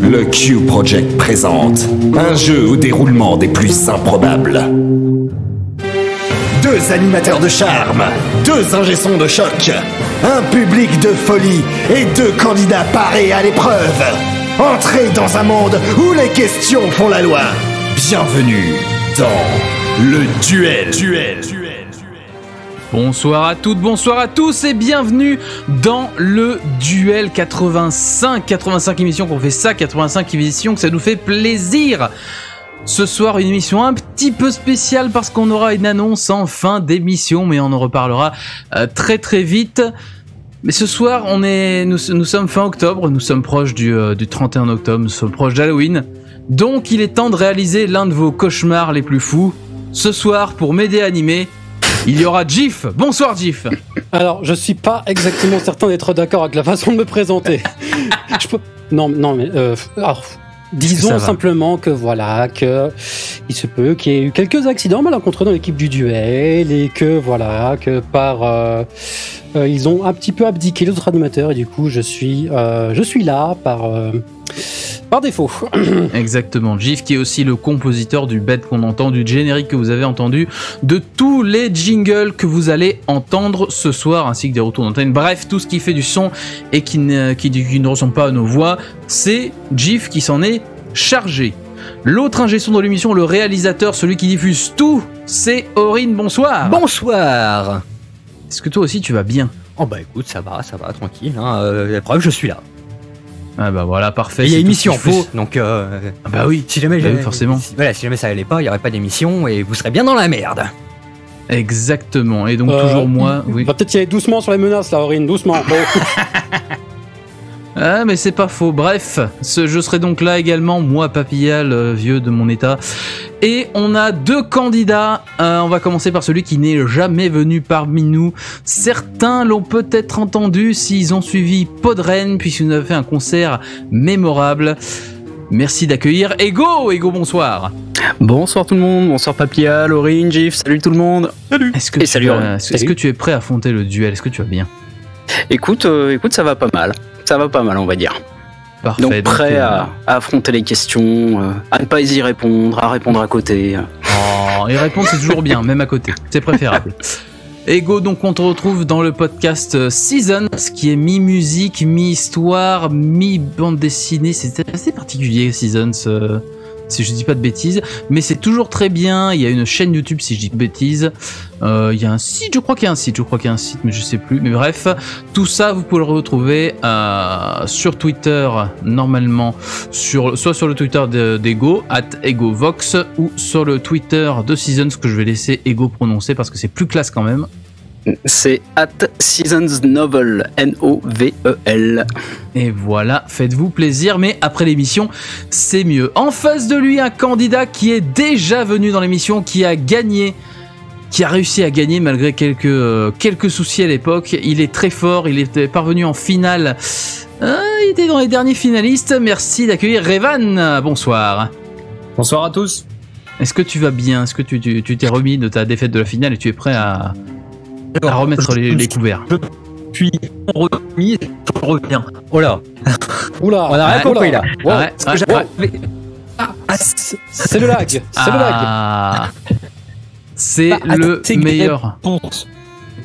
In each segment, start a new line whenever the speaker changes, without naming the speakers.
Le Q Project présente un jeu au déroulement des plus improbables. 2 animateurs de charme, 2 ingé-sons de choc, un public de folie et 2 candidats parés à l'épreuve. Entrez dans un monde où les questions font la loi. Bienvenue dans le duel.
Bonsoir à toutes, bonsoir à tous et bienvenue dans le duel 85 émissions qu'on fait ça, 85 émissions que ça nous fait plaisir. Ce soir une émission un petit peu spéciale parce qu'on aura une annonce en fin d'émission, mais on en reparlera très très vite. Mais ce soir nous sommes fin octobre, nous sommes proches du 31 octobre, nous sommes proches d'Halloween. Donc il est temps de réaliser l'un de vos cauchemars les plus fous. Ce soir, pour m'aider à animer, il y aura Gif. Bonsoir Gif.
Alors, je suis pas exactement certain d'être d'accord avec la façon de me présenter. Non, mais alors, disons simplement que voilà, que il se peut qu'il y ait eu quelques accidents malencontreux dans l'équipe du duel et que voilà, que ils ont un petit peu abdiqué les autres animateurs et du coup, je suis là par défaut.
Exactement, Gif qui est aussi le compositeur du bed qu'on entend, du générique que vous avez entendu, de tous les jingles que vous allez entendre ce soir, ainsi que des retours d'antenne. Bref, tout ce qui fait du son et qui ne ressemble pas à nos voix, c'est Gif qui s'en est chargé. L'autre ingé son de l'émission, le réalisateur, celui qui diffuse tout, c'est Aurine. Bonsoir.
Bonsoir.
Est-ce que toi aussi tu vas bien?
Oh bah écoute, ça va, tranquille. La preuve, je suis là.
Ah bah voilà, parfait.
Il y a émission en plus, donc
bah oui,
si jamais
forcément.
Si jamais ça allait pas, il y aurait pas d'émission et vous serez bien dans la merde.
Exactement. Et donc toujours moi. Oui.
Va peut-être y aller doucement sur les menaces là, Aurine, doucement.
Ah mais c'est pas faux. Bref, je serai donc là également, moi Papillal, vieux de mon état. Et on a 2 candidats. On va commencer par celui qui n'est jamais venu parmi nous. Certains l'ont peut-être entendu s'ils ont suivi Podren, puisqu'il nous a fait un concert mémorable. Merci d'accueillir Ego. Ego, bonsoir.
Bonsoir tout le monde, bonsoir Papillal, Aurine, Gif, salut tout le monde. Salut.
Est-ce que tu es prêt à affronter le duel? Est-ce que tu vas bien?
Écoute, ça va pas mal. Ça va pas mal, on va dire.
Parfait.
Donc prêt à affronter les questions, à ne pas y répondre, à répondre à côté.
Oh, et répondre c'est toujours bien, même à côté. C'est préférable. Ego, donc on te retrouve dans le podcast Seasons, qui est mi-musique, mi-histoire, mi-bande dessinée. C'est assez particulier, Seasons, si je dis pas de bêtises, mais c'est toujours très bien. Il y a une chaîne YouTube, si je dis de bêtises. Il y a un site, je crois qu'il y a un site, mais je sais plus. Mais bref, tout ça, vous pouvez le retrouver sur Twitter, normalement, soit sur le Twitter d'Ego, @EgoVox, ou sur le Twitter de Seasons, que je vais laisser Ego prononcer parce que c'est plus classe quand même.
C'est @SeasonsNovel, Novel.
Et voilà, faites-vous plaisir, mais après l'émission, c'est mieux. En face de lui, un candidat qui est déjà venu dans l'émission, qui a réussi à gagner malgré quelques soucis à l'époque. Il est très fort, il est parvenu en finale. Il était dans les derniers finalistes. Merci d'accueillir Revan. Bonsoir.
Bonsoir à tous.
Est-ce que tu vas bien? Est-ce que tu t'es remis de ta défaite de la finale et tu es prêt à remettre les couverts?
Je suis remis, je reviens.
Oh là.
Oula,
on a rien compris là.
Ouais,
c'est le lag.
C'est le meilleur.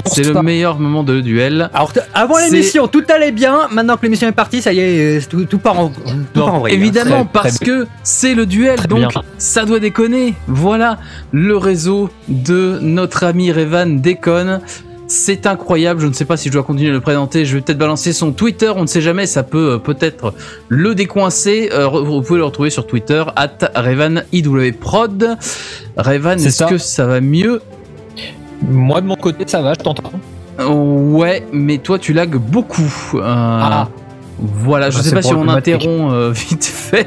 C'est le meilleur moment de duel.
Alors avant l'émission, tout allait bien. Maintenant que l'émission est partie, ça y est, tout part en vrille.
Évidemment, parce que c'est le duel, donc ça doit déconner. Voilà, le réseau de notre ami Revan déconne. C'est incroyable, je ne sais pas si je dois continuer de le présenter, je vais peut-être balancer son Twitter, on ne sait jamais, ça peut peut-être le décoincer. Vous pouvez le retrouver sur Twitter, @RevanIWProd. Revan, est-ce que ça va mieux?
Moi de mon côté ça va, je t'entends.
Ouais, mais toi tu lags beaucoup. Voilà, je sais pas si on interrompt vite fait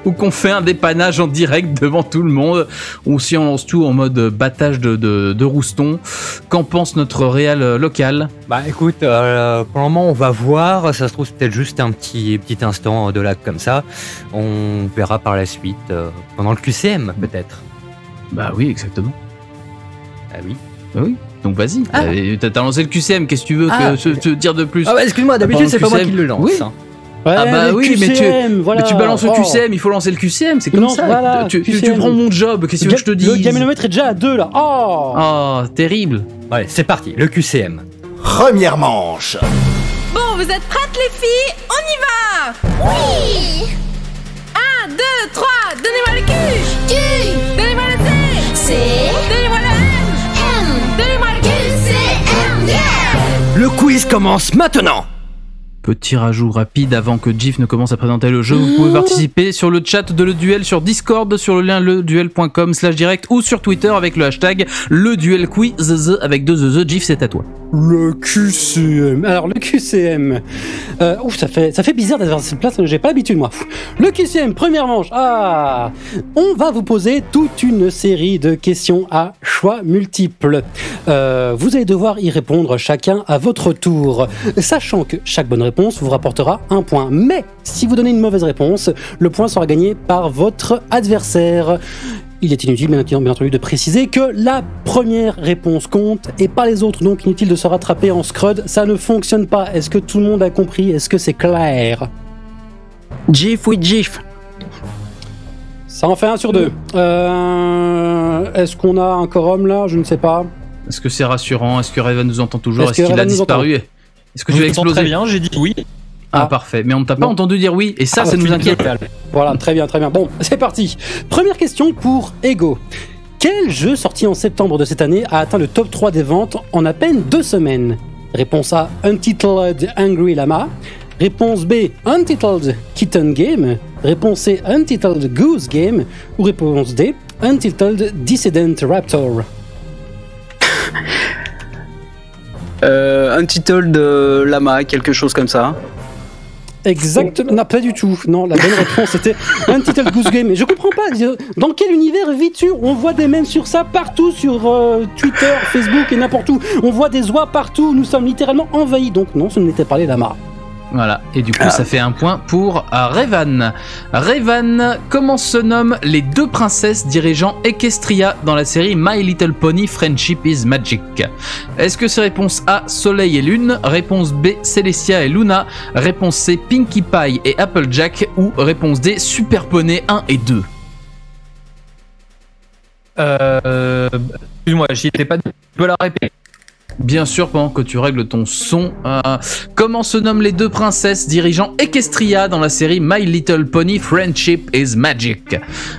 ou qu'on fait un dépannage en direct devant tout le monde ou si on lance tout en mode battage de rouston. Qu'en pense notre réal local?
Bah écoute, pour le moment on va voir, ça se trouve c'est peut-être juste un petit instant de lag comme ça. On verra par la suite, pendant le QCM peut-être.
Bah oui, exactement.
Ah oui.
Bah oui. Donc vas-y, t'as lancé le QCM, qu'est-ce que tu veux te dire de plus?
Ah bah excuse-moi, d'habitude c'est pas moi qui le lance.
Oui. Ah bah
le
oui,
QCM, voilà.
mais tu balances le
Oh.
QCM, il faut lancer le QCM, c'est comme
Non,
ça.
voilà,
tu
QCM.
prends mon job, qu'est-ce que tu veux que je te dise?
Le gamilomètre est déjà à 2 là. Oh,
Oh, terrible.
Allez, c'est parti, le QCM.
Première manche.
Bon, vous êtes prêtes les filles? On y va! Oui! 1, 2, 3, donnez-moi le Q! Donnez-moi le C! Donnez-moi le M! Donnez-moi le Q!
Le quiz commence maintenant.
Petit rajout rapide avant que Jif ne commence à présenter le jeu. Vous pouvez participer sur le chat de Le Duel sur Discord, sur le lien leduel.com/direct ou sur Twitter avec le hashtag LeDuelQuiz avec 2 Z. Jif, c'est à toi.
le QCM. Alors le QCM. Ça fait bizarre d'être dans cette place. J'ai pas l'habitude moi. Le QCM, première manche. Ah, on va vous poser toute une série de questions à choix multiples. Vous allez devoir y répondre chacun à votre tour, sachant que chaque bonne réponse vous rapportera un point. Mais si vous donnez une mauvaise réponse, le point sera gagné par votre adversaire. Il est inutile, bien entendu, de préciser que la première réponse compte et pas les autres, donc inutile de se rattraper en scrud. Ça ne fonctionne pas. Est-ce que tout le monde a compris? Est-ce que c'est clair?
Jif, oui, Jif.
Ça en fait 1 sur 2. Est-ce qu'on a un quorum là? Je ne sais pas.
Est-ce que c'est rassurant? Est-ce que Raven nous entend toujours?
Est-ce
Est-ce
que
qu'il a
Raven nous
disparu? Est-ce que tu vas
Je t'entends
exploser?
très bien, j'ai dit oui.
Ah,
Ah.
parfait. Mais on ne t'a pas
Bon.
entendu dire oui, et ça nous inquiète.
Voilà, très bien, très bien. Bon, c'est parti. Première question pour Ego. Quel jeu sorti en septembre de cette année a atteint le top 3 des ventes en à peine 2 semaines? Réponse A, Untitled Angry Llama. Réponse B, Untitled Kitten Game. Réponse C, Untitled Goose Game. Ou réponse D, Untitled Dissident Raptor.
Untitled Lama, quelque chose comme ça.
Exactement. Non, pas du tout. Non, la bonne réponse était Untitled Goose Game. Mais je comprends pas. Dans quel univers vis-tu? On voit des mèmes sur ça partout, sur Twitter, Facebook et n'importe où. On voit des oies partout. Nous sommes littéralement envahis. Donc non, ce n'était pas les lamas.
Voilà, et du coup ça fait un point pour Revan. Revan, comment se nomment les 2 princesses dirigeant Equestria dans la série My Little Pony Friendship is Magic? Est-ce que c'est réponse A, Soleil et Lune? Réponse B, Celestia et Luna? Réponse C, Pinkie Pie et Applejack? Ou réponse D, Super Poney 1 et 2?
Excuse-moi, j'y étais pas. Tu peux la répéter?
Bien sûr, pendant que tu règles ton son. Comment se nomment les 2 princesses dirigeant Equestria dans la série My Little Pony Friendship is Magic?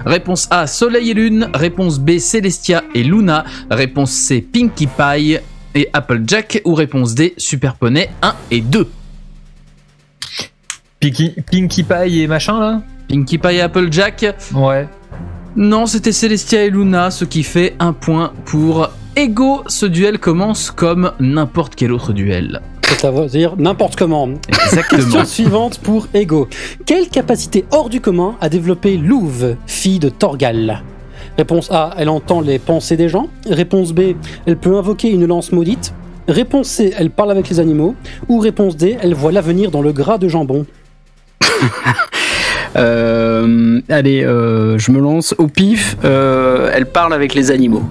Réponse A, Soleil et Lune. Réponse B, Celestia et Luna. Réponse C, Pinkie Pie et Applejack. Ou réponse D, Super Poney 1 et 2.
Pinkie Pie et machin là?
Pinkie Pie et Applejack?
Ouais.
Non, c'était Celestia et Luna, ce qui fait un point pour Ego. Ce duel commence comme n'importe quel autre duel.
C'est-à-dire n'importe comment.
Exactement.
Question suivante pour Ego. Quelle capacité hors du commun a développé Louve, fille de Torgal? Réponse A, elle entend les pensées des gens. Réponse B, elle peut invoquer une lance maudite. Réponse C, elle parle avec les animaux. Ou réponse D, elle voit l'avenir dans le gras de jambon.
Allez, je me lance au pif. Elle parle avec les animaux.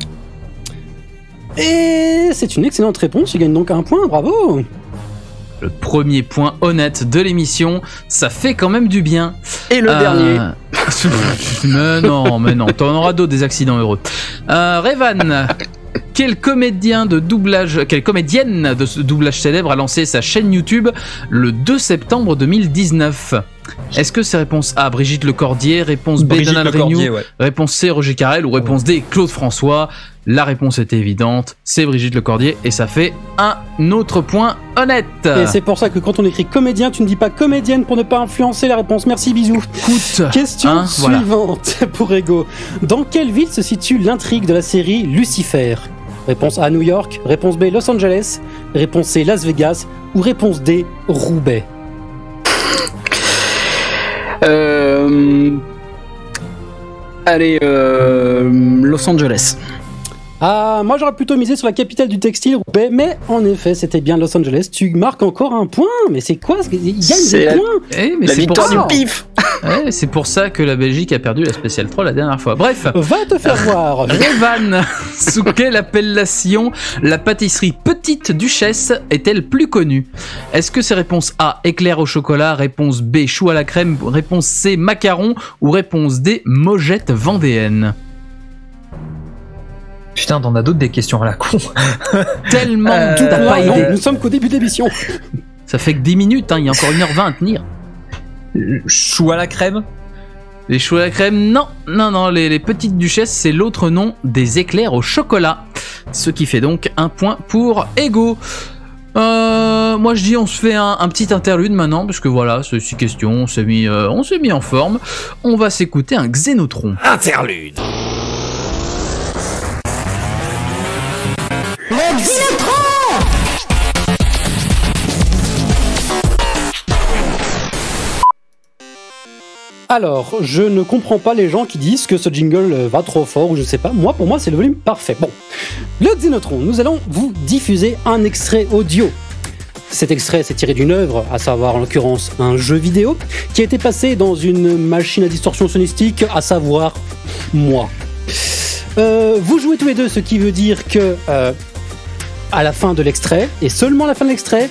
Et c'est une excellente réponse, il gagne donc un point, bravo.
Le premier point honnête de l'émission, ça fait quand même du bien.
Et le dernier.
mais non, t'en auras d'autres des accidents heureux. Revan, quelle comédienne de doublage célèbre a lancé sa chaîne YouTube le 2 septembre 2019? Est-ce que c'est réponse A, Brigitte Lecordier? Réponse B,
Brigitte
Donald
Lecordier,
Renew?
ouais.
Réponse C, Roger Carrel? Ou réponse D, Claude François? La réponse était évidente, c'est Brigitte Lecordier et ça fait un autre point honnête.
Et c'est pour ça que quand on écrit comédien, tu ne dis pas comédienne pour ne pas influencer la réponse. Merci, bisous.
Écoute,
Question
voilà.
suivante pour Ego. Dans quelle ville se situe l'intrigue de la série Lucifer? Réponse A, New York. Réponse B, Los Angeles. Réponse C, Las Vegas. Ou réponse D, Roubaix.
Allez, Los Angeles.
Ah, moi j'aurais plutôt misé sur la capitale du textile, Roubaix, mais en effet, c'était bien Los Angeles. Tu marques encore un point, mais c'est quoi? Il gagne des points.
Mais
La
c'est
victoire
pour ça.
du pif.
Ouais, c'est pour ça que la Belgique a perdu la Spécial 3 la dernière fois. Bref.
Va te faire voir.
Revan, sous quelle appellation la pâtisserie Petite Duchesse est-elle plus connue? Est-ce que c'est réponse A, éclair au chocolat, réponse B, chou à la crème, réponse C, macaron ou réponse D, mojette vendéenne?
Putain, t'en as d'autres des questions à la con.
Tellement tout
t'as
t'as pas
Non,
idée.
nous sommes qu'au début de l'émission.
Ça fait que 10 minutes, hein, il y a encore 1h20 à tenir.
Chou à la crème.
Les choux à la crème, non, les petites duchesses, c'est l'autre nom des éclairs au chocolat. Ce qui fait donc un point pour Ego. Moi je dis on se fait un petit interlude maintenant, parce que voilà, c'est 6 questions, on s'est mis en forme. On va s'écouter un Xénotron.
Interlude.
Alors, je ne comprends pas les gens qui disent que ce jingle va trop fort ou je sais pas. Moi, pour moi, c'est le volume parfait. Bon, le Xénotron, nous allons vous diffuser un extrait audio. Cet extrait s'est tiré d'une œuvre, à savoir en l'occurrence un jeu vidéo, qui a été passé dans une machine à distorsion sonistique, à savoir moi. Vous jouez tous les deux, ce qui veut dire que à la fin de l'extrait, et seulement à la fin de l'extrait,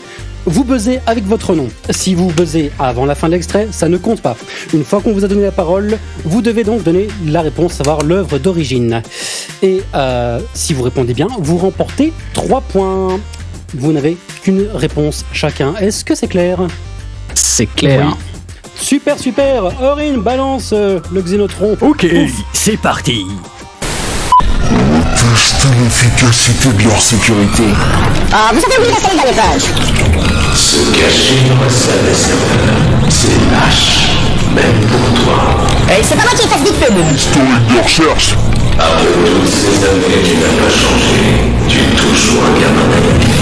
vous buzzez avec votre nom. Si vous buzzez avant la fin de l'extrait, ça ne compte pas. Une fois qu'on vous a donné la parole, vous devez donc donner la réponse, savoir l'œuvre d'origine. Et si vous répondez bien, vous remportez 3 points. Vous n'avez qu'une réponse chacun. Est-ce que c'est clair?
C'est clair.
Oui. Super, super. Aurine, balance le Xénotron.
Ok, c'est parti.
Tester l'efficacité de leur sécurité.
Ah, vous avez oublié la salle dernière page.
Se cacher dans la salle des serveurs, c'est lâche, même pour toi.
C'est pas moi qui fasse vite fait, mais...
Historique de recherche. Après toutes ces années, tu n'as pas changé. Tu es toujours un gamin naïf.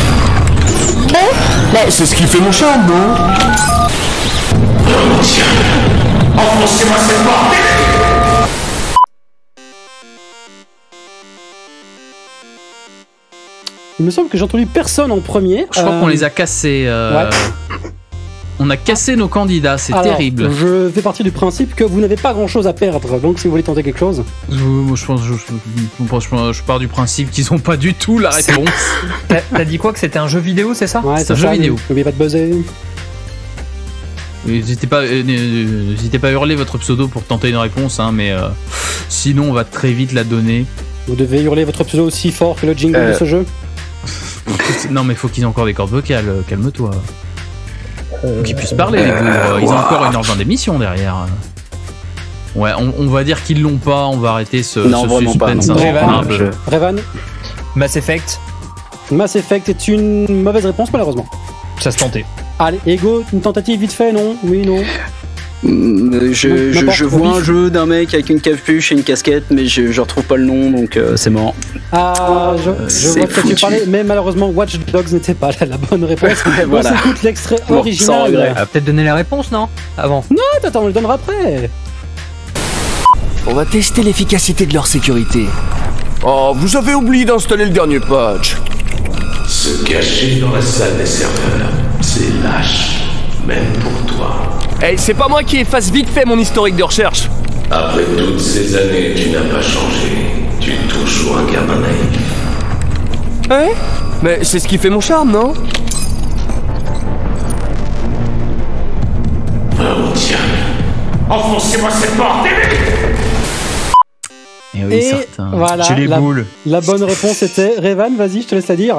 Mais
C'est ce qui fait mon charme, non? Oh tiens, enfoncez-moi cette porte.
Il me semble que j'ai entendu personne en premier.
Je crois qu'on les a cassés.
Ouais.
On a cassé nos candidats, c'est
Alors,
terrible.
Je fais partie du principe que vous n'avez pas grand chose à perdre, donc si vous voulez tenter quelque chose.
Moi, je pars du principe qu'ils ont pas du tout la réponse.
T'as dit quoi, que c'était un jeu vidéo, c'est ça?
Ouais,
C'est un jeu vidéo.
N'oubliez pas de buzzer.
N'hésitez pas à hurler votre pseudo pour tenter une réponse, hein, mais sinon on va très vite la donner.
Vous devez hurler votre pseudo aussi fort que le jingle de ce jeu.
Non mais faut qu'ils aient encore des cordes vocales, calme-toi. Qu'ils puissent parler les bourres, ils ont encore 1h20 d'émission derrière. Ouais, on va dire qu'ils l'ont pas, on va arrêter ce
vraiment pas,
suspense.
non.
hein.
Revan.
Un peu.
Revan,
Mass Effect,
Mass Effect est une mauvaise réponse malheureusement.
ça se tentait.
Allez, Ego, une tentative vite fait, non? Oui, non.
Je vois un jeu d'un mec avec une capuche et une casquette, mais je retrouve pas le nom, donc c'est mort.
Ah, je
c'est
vois de quoi tu
foutu.
parlais, mais malheureusement Watch Dogs n'était pas la bonne réponse.
Voilà.
On s'écoute l'extrait
Bon, sans
original.
regret.
Ah, peut-être donner la réponse, non? Avant.
Attends, on le donnera après.
On va tester l'efficacité de leur sécurité.
Oh, vous avez oublié d'installer le dernier patch.
Se cacher dans la salle des serveurs, c'est lâche, même pour toi.
Eh, c'est pas moi qui efface vite fait mon historique de recherche.
Après toutes ces années, tu n'as pas changé. Tu es toujours un gamin naïf.
Hein? Mais c'est ce qui fait mon charme, non?
Oh tiens, enfoncez-moi cette porte.
Et oui,
Et
certain.
voilà,
J'ai les boules.
la bonne réponse était Revan, vas-y, je te laisse la dire.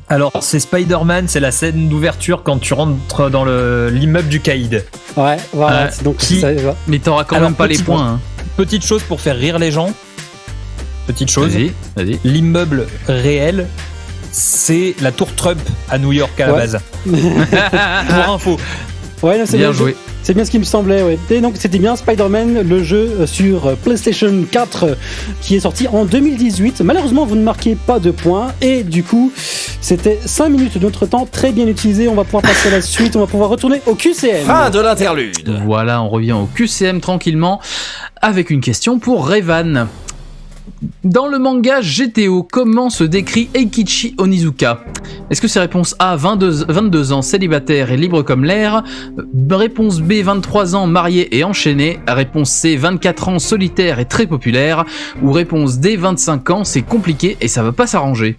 Alors, c'est Spider-Man, c'est la scène d'ouverture quand tu rentres dans l'immeuble du Caïd.
Ouais, voilà,
Ouais.
donc
Qui-
ça va.
Mais t'auras quand
Alors,
même pas les
petit
points. Hein.
Petite chose pour faire rire les gens. Petite chose.
Vas-y.
L'immeuble réel, c'est la tour Trump à New York à la
Ouais.
base. Pour info.
Ouais, non, c'est
Bien joué.
C'est bien ce qui me semblait, ouais. Et donc c'était bien Spider-Man, le jeu sur PlayStation 4 qui est sorti en 2018. Malheureusement, vous ne marquez pas de points et du coup, c'était 5 minutes de notre temps très bien utilisé. On va pouvoir passer à la suite, on va pouvoir retourner au QCM.
Fin de l'interlude.
Voilà, on revient au QCM tranquillement avec une question pour Revan. Dans le manga GTO, comment se décrit Eikichi Onizuka? Est-ce que c'est réponse A, 22 ans, célibataire et libre comme l'air? Réponse B, 23 ans, marié et enchaîné? Réponse C, 24 ans, solitaire et très populaire? Ou réponse D, 25 ans, c'est compliqué et ça va pas s'arranger?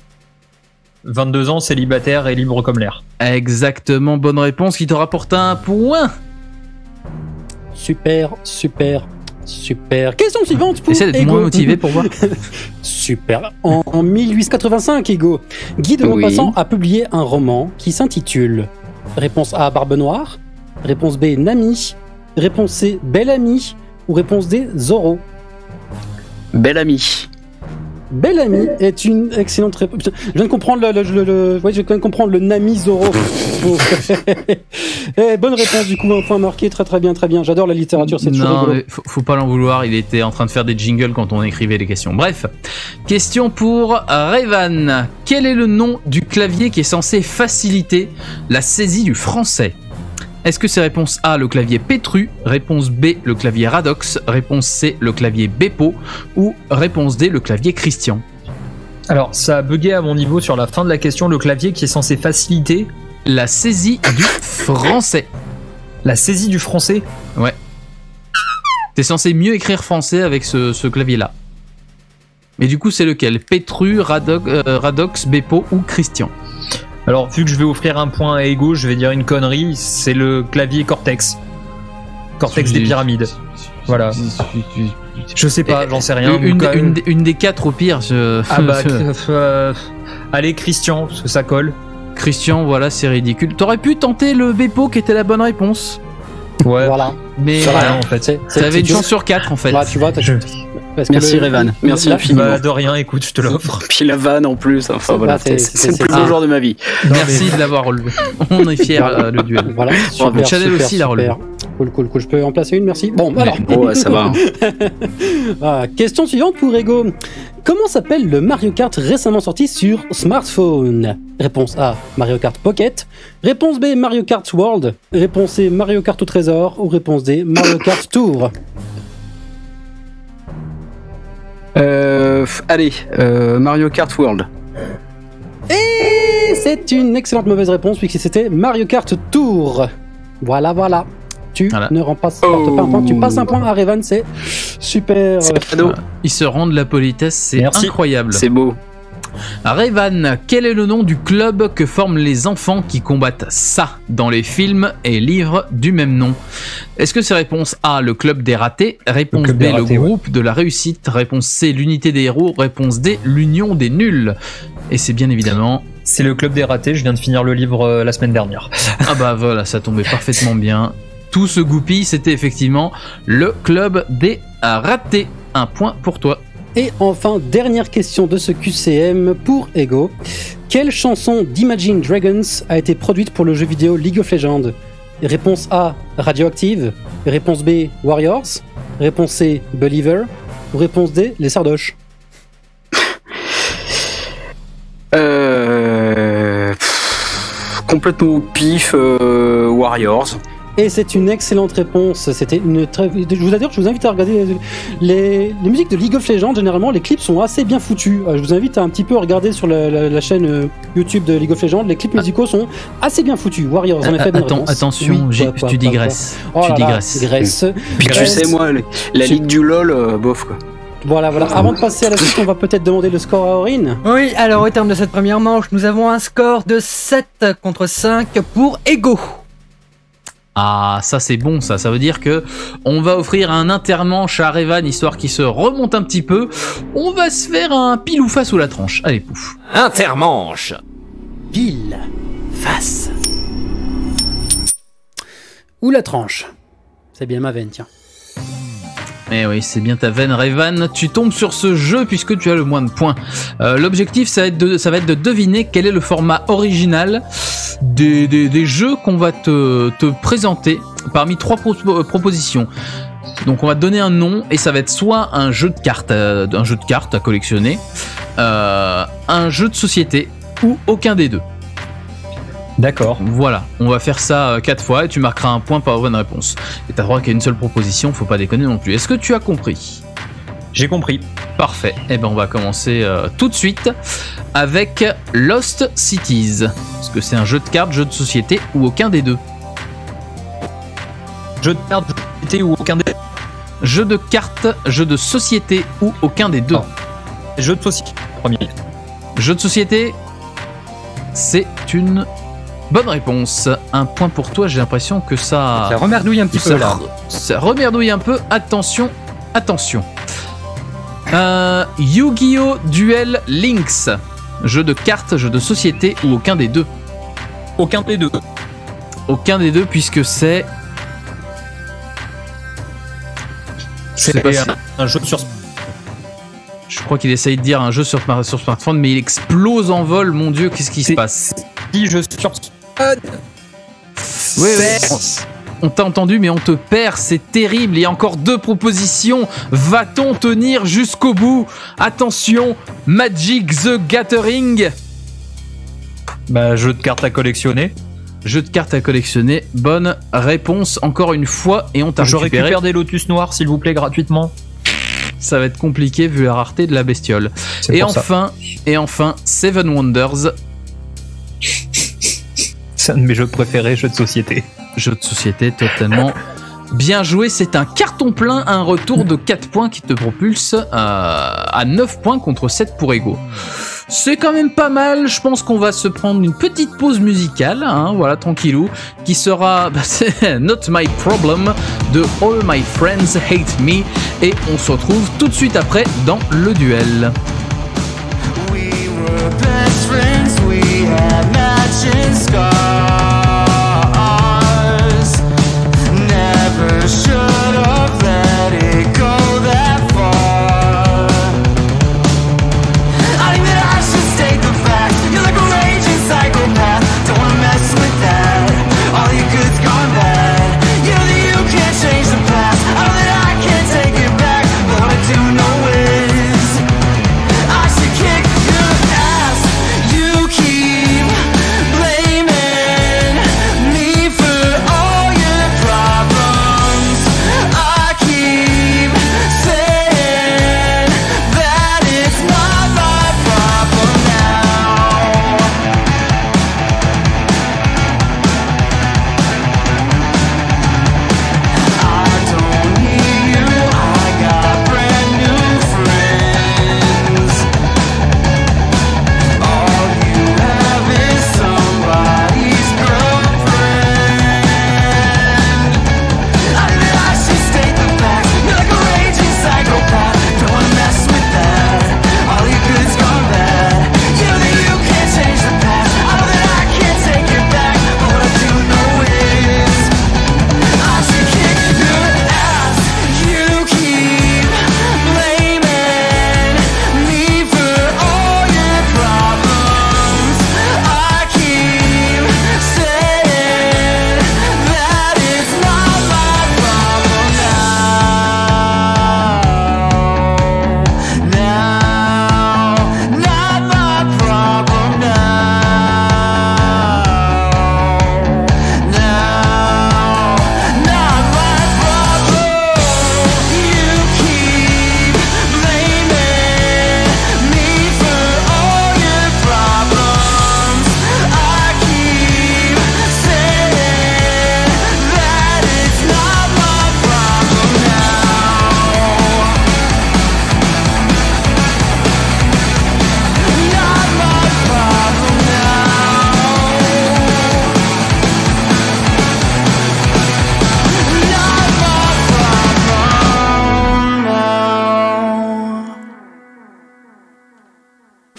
22 ans, célibataire et libre comme l'air.
Exactement, bonne réponse qui te rapporte un point.
Super. Question suivante pour
Essaie d'être
Ego.
moins motivé pour voir.
Super. En 1885, Ego, Guy de Maupassant a publié un roman qui s'intitule réponse A, Barbe Noire, réponse B, Nami, réponse C, Belle Amie, ou réponse D, Zorro.
Bel ami.
Belle Amie est une excellente réponse. Je viens de comprendre je viens de comprendre le Nami Zorro. Bonne réponse du coup, un point marqué, très bien. J'adore la littérature, c'est toujours rigolo.
Mais faut pas l'en vouloir, il était en train de faire des jingles quand on écrivait les questions. Bref, question pour Revan. Quel est le nom du clavier qui est censé faciliter la saisie du français? Est-ce que c'est réponse A, le clavier Petru, réponse B, le clavier Radox, réponse C, le clavier Bepo, ou réponse D, le clavier Christian?
Alors, ça a bugué à mon niveau sur la fin de la question, le clavier qui est censé faciliter
la saisie du français.
La saisie du français?
Ouais. T'es censé mieux écrire français avec ce clavier-là. Mais du coup, c'est lequel? Petru, Radox, Bepo ou Christian?
Alors, vu que je vais offrir un point à Ego, je vais dire une connerie, c'est le clavier Cortex. Cortex des pyramides. Voilà. Je sais pas, j'en sais rien.
Une des quatre au pire.
Allez, Christian, parce que ça colle.
Christian, voilà, c'est ridicule. T'aurais pu tenter le Bepo qui était la bonne réponse.
Ouais.
Voilà.
Mais
rien en fait.
T'avais une chance sur 4 en fait.
Bah, tu vois,
Merci Revan, merci infiniment.
Bah, de rien, écoute, je te l'offre.
Puis la vanne en plus, enfin voilà, c'est le plus beau jour de ma vie.
Merci de l'avoir relevé. On est fiers le duel.
Voilà,
super, Chanel aussi l'a relevé.
Cool. Je peux en placer une, merci. Bon, alors.
Ouais, ça va.
Question suivante pour Ego. Comment s'appelle le Mario Kart récemment sorti sur smartphone? Réponse A, Mario Kart Pocket. Réponse B, Mario Kart World. Réponse C, Mario Kart au trésor. Ou réponse D, Mario Kart Tour.
Mario Kart World.
Et c'est une excellente mauvaise réponse puisque c'était Mario Kart Tour. Voilà. Tu ne remportes pas un point, tu passes un point à Revan, c'est super.
C'est cadeau.
Ils se rendent la politesse, c'est incroyable.
C'est beau.
Revan, quel est le nom du club que forment les enfants qui combattent ça dans les films et livres du même nom? Est-ce que c'est réponse A, le club des ratés, réponse B, le groupe de la réussite, réponse C, l'unité des héros, réponse D, l'union des nuls? Et c'est bien évidemment...
C'est le club des ratés, je viens de finir le livre la semaine dernière.
Ah bah voilà, ça tombait parfaitement bien. Tout ce goupille, c'était effectivement le club des ratés. Un point pour toi.
Et enfin, dernière question de ce QCM pour Ego. Quelle chanson d'Imagine Dragons a été produite pour le jeu vidéo League of Legends? Réponse A, Radioactive. Réponse B, Warriors. Réponse C, Believer. Ou réponse D, Les Sardoches.
Complètement au pif, Warriors.
Et c'est une excellente réponse. C'était une très. Je vous invite à regarder les musiques de League of Legends. Généralement, les clips sont assez bien foutus. Je vous invite à un petit peu regarder sur la chaîne YouTube de League of Legends. Les clips musicaux sont assez bien foutus. Warriors, en effet, bonne réponse.
Attention, tu digresses. Tu digresses.
Puis tu sais, moi, la ligue du LOL, bof quoi.
Voilà. Avant de passer à la suite, on va peut-être demander le score à Aurine.
Oui, alors au terme de cette première manche, nous avons un score de 7 contre 5 pour Ego.
Ah, ça c'est bon, ça veut dire que on va offrir un intermanche à Revan, histoire qu'il se remonte un petit peu. On va se faire un pile ou face ou la tranche. Allez, pouf.
Intermanche.
Pile, face. Ou la tranche. C'est bien ma veine, tiens.
Eh oui, c'est bien ta veine, Revan. Tu tombes sur ce jeu puisque tu as le moins de points. L'objectif, ça va être de deviner quel est le format original des jeux qu'on va te présenter parmi 3 propositions. Donc on va te donner un nom et ça va être soit un jeu de cartes à collectionner, un jeu de société ou aucun des deux.
D'accord.
Voilà, on va faire ça 4 fois et tu marqueras un point par bonne réponse. Et t'as droit qu'à une seule proposition, faut pas déconner non plus. Est-ce que tu as compris?
J'ai compris.
Parfait. Et ben on va commencer tout de suite avec Lost Cities. Est-ce que c'est un jeu de cartes, jeu de société ou aucun des deux?
Jeu de cartes, jeu de société ou aucun des deux.
Jeu de cartes, jeu de société ou aucun des deux.
Jeu de société, premier.
Jeu de société, c'est une bonne réponse. Un point pour toi, j'ai l'impression que ça
remerdouille un petit peu là.
Ça remerdouille un peu. Attention, attention. Yu-Gi-Oh! Duel Links. Jeu de cartes, jeu de société ou aucun des deux?
Aucun des deux.
Aucun des deux puisque c'est...
C'est un jeu sur...
Je crois qu'il essaye de dire un jeu sur smartphone, mais il explose en vol. Mon Dieu, qu'est-ce qui se passe?
Si jeu sur...
Oui, on t'a entendu, mais on te perd. C'est terrible. Il y a encore 2 propositions. Va-t-on tenir jusqu'au bout? Attention, Magic the Gathering.
Bah, jeu de cartes à collectionner.
Jeu de cartes à collectionner. Bonne réponse encore une fois. Et on t'a
Je
récupéré.
récupère des lotus noirs, s'il vous plaît, gratuitement.
Ça va être compliqué vu la rareté de la bestiole. Et enfin, Seven Wonders.
C'est un de mes jeux préférés, jeu de société.
Jeu de société, totalement bien joué. C'est un carton plein, un retour de 4 points qui te propulse à 9 points contre 7 pour Ego. C'est quand même pas mal. Je pense qu'on va se prendre une petite pause musicale, hein, voilà, tranquillou, qui sera Not My Problem de All My Friends Hate Me. Et on se retrouve tout de suite après dans le duel.
We were best friends, we had matching scars. Never should have let it go that far. I think that I should state the fact. You're like a raging psychopath. Don't wanna mess with that. All your good's gone bad. You know that you can't change the past. I know that I can't take it back. But what I do know is I should kick your ass. You keep blaming me for all your problems. I keep saying that it's not my problem now. I don't need you, I got brand new friends. All you have is somebody's girlfriend. I think that I should state the facts. You're like a raging psychopath. Don't wanna mess with that. All your good's gone bad. You know that you can't change the past. I know that I can't take it back. But what I do know is I should kick your ass. You keep blaming me for all your problems. I keep saying that it's not my problem now. Not my problem not my problem. You keep blaming me for all your problems. I keep saying that it's not my problem now. Not my problem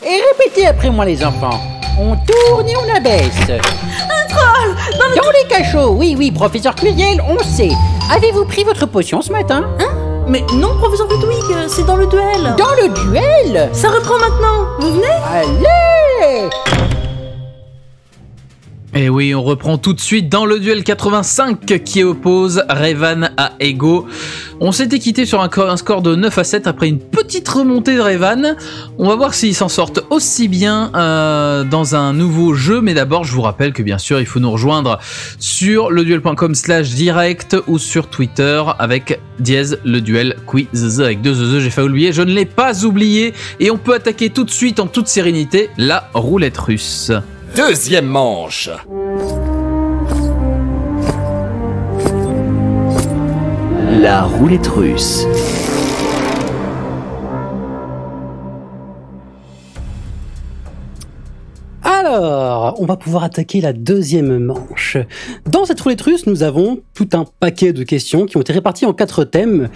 Et répétez après moi les enfants. On tourne et on abaisse.
Un troll
Dans les cachots, oui, professeur Pluriel, on sait. Avez-vous pris votre potion ce matin?
Mais non, professeur Flitwick, c'est dans le duel.
Dans le duel?
Ça reprend maintenant. Vous venez?
Allez!
Et oui, on reprend tout de suite dans le duel 85 qui oppose Revan à Ego. On s'était quitté sur un score de 9 à 7 après une petite remontée de Revan. On va voir s'ils s'en sortent aussi bien dans un nouveau jeu. Mais d'abord, je vous rappelle que bien sûr, il faut nous rejoindre sur leduel.com/direct ou sur Twitter avec le duel quiz avec 2 E. J'ai failli oublier, je ne l'ai pas oublié. Et on peut attaquer tout de suite en toute sérénité la roulette russe.
Deuxième manche.
La roulette russe.
Alors, on va pouvoir attaquer la deuxième manche. Dans cette roulette russe, nous avons tout un paquet de questions qui ont été réparties en 4 thèmes,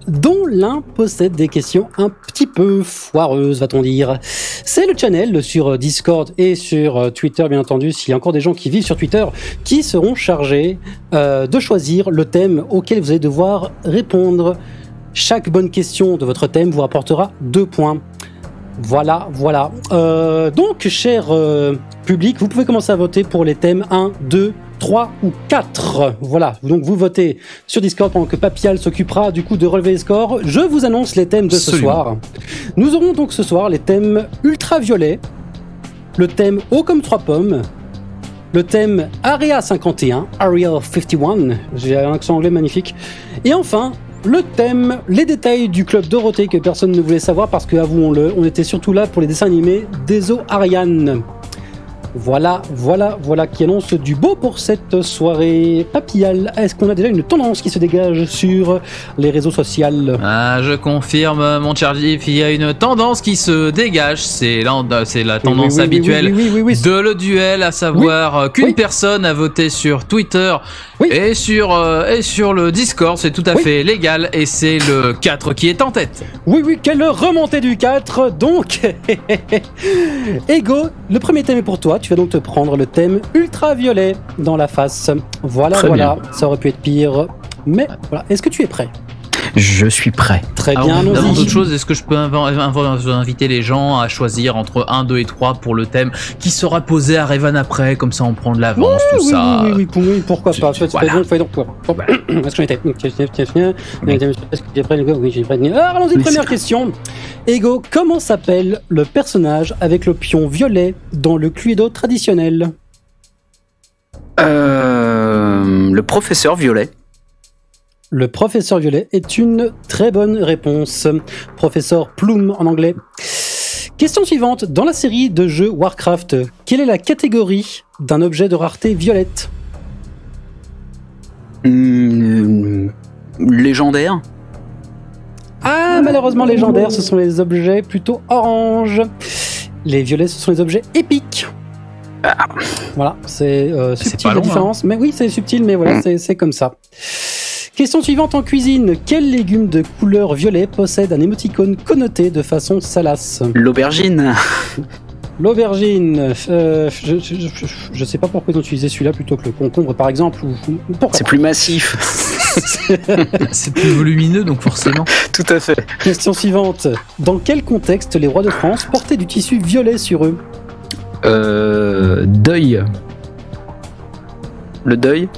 dont l'un possède des questions un petit peu foireuses, va-t-on dire. C'est le channel sur Discord et sur Twitter, bien entendu, s'il y a encore des gens qui vivent sur Twitter, qui seront chargés de choisir le thème auquel vous allez devoir répondre. Chaque bonne question de votre thème vous rapportera 2 points. Voilà. Donc, cher public, vous pouvez commencer à voter pour les thèmes 1, 2, 3 ou 4. Voilà, donc vous votez sur Discord pendant que Papial s'occupera du coup de relever les scores. Je vous annonce les thèmes de ce soir. Nous aurons donc ce soir les thèmes ultraviolet, le thème haut comme 3 pommes, le thème Area 51, Area 51, j'ai un accent anglais magnifique, et enfin le thème, les détails du club Dorothée que personne ne voulait savoir parce que, avouons-le, on était surtout là pour les dessins animés d'Ezo Ariane. Voilà qui annonce du beau pour cette soirée. Papillal, est-ce qu'on a déjà une tendance qui se dégage sur les réseaux sociaux?
Ah, je confirme, mon cher Jeff, il y a une tendance qui se dégage, c'est la tendance habituelle de le duel, à savoir qu'une personne a voté sur Twitter et sur le Discord, c'est tout à fait légal, et c'est le 4 qui est en tête. Oui,
quelle remontée du 4, donc Ego, le premier thème est pour toi. Tu vas donc te prendre le thème ultraviolet dans la face. Voilà, ça aurait pu être pire. Mais voilà, est-ce que tu es prêt?
Je suis prêt.
Très bien,
allons-y.
Avant
toute chose, est-ce que je peux inviter les gens à choisir entre 1, 2 et 3 pour le thème qui sera posé à Revan après, comme ça on prend de l'avance, ça.
Oui, pourquoi pas. Fais donc toi. Est-ce que j'en étais? Allons-y, première question. Ego, comment s'appelle le personnage avec le pion violet dans le Cluedo traditionnel?
Le professeur violet.
Le professeur violet est une très bonne réponse. Professeur Plume en anglais. Question suivante. Dans la série de jeux Warcraft, quelle est la catégorie d'un objet de rareté violette?
Légendaire.
Ah, malheureusement, légendaire, ce sont les objets plutôt orange. Les violets, ce sont les objets épiques. Voilà, c'est subtil la différence. Mais oui, c'est subtil, mais voilà, c'est comme ça. Question suivante en cuisine. Quel légume de couleur violet possède un émoticône connoté de façon salace?
L'aubergine.
L'aubergine. Je sais pas pourquoi ils ont utilisé celui-là plutôt que le concombre, par exemple.
C'est plus massif.
C'est plus volumineux, donc forcément.
Tout à fait.
Question suivante. Dans quel contexte les rois de France portaient du tissu violet sur eux?
Deuil. Le deuil?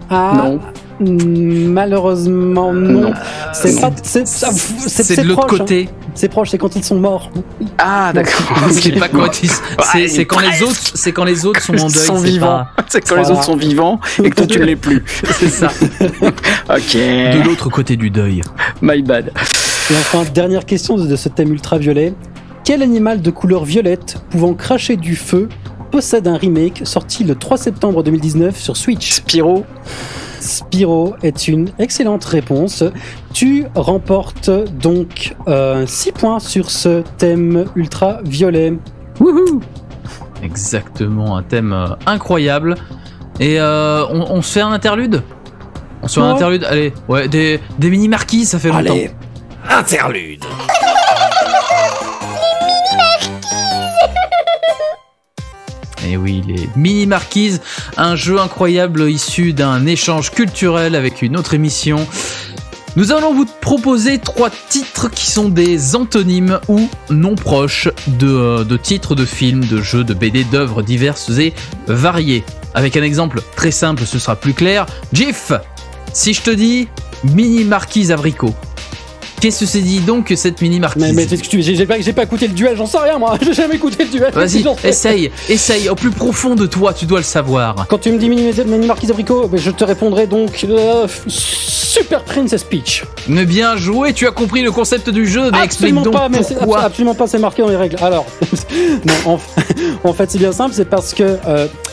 Non. Malheureusement non. C'est
de l'autre
proche,
côté.
Hein. C'est proche, c'est quand ils sont morts.
Ah d'accord.
C'est pas quand c'est quand les autres sont en deuil.
Sont vivants. C'est quand les autres sont vivants et que toi tu ne l'es plus.
C'est ça.
Ok.
De l'autre côté du deuil.
My bad.
Et enfin, dernière question de ce thème ultraviolet. Quel animal de couleur violette pouvant cracher du feu possède un remake sorti le 3 septembre 2019 sur Switch?
Spyro.
Spyro est une excellente réponse. Tu remportes donc 6 points sur ce thème ultraviolet.
Wouhou!
Exactement, un thème incroyable. Et on se fait un interlude? On se fait un interlude? Allez, ouais, des mini-marquises, ça fait longtemps.
Allez, interlude.
Et oui, les Mini Marquises, un jeu incroyable issu d'un échange culturel avec une autre émission. Nous allons vous proposer 3 titres qui sont des antonymes ou non proches de titres de films, de jeux, de BD, d'œuvres diverses et variées. Avec un exemple très simple, ce sera plus clair. GIF, si je te dis mini marquise abricot, qu'est-ce que c'est dit donc que cette mini marquise?
Mais j'ai pas écouté le duel, j'en sais rien moi, j'ai jamais écouté le duel.
Vas-y, essaye, au plus profond de toi, tu dois le savoir.
Quand tu me dis mini marquise abricot, je te répondrai donc Super Princess Peach.
Mais bien joué, tu as compris le concept du jeu, mais explique donc
pas,
pourquoi.
Absolument pas, c'est marqué dans les règles. Alors, non, en fait c'est bien simple, c'est parce que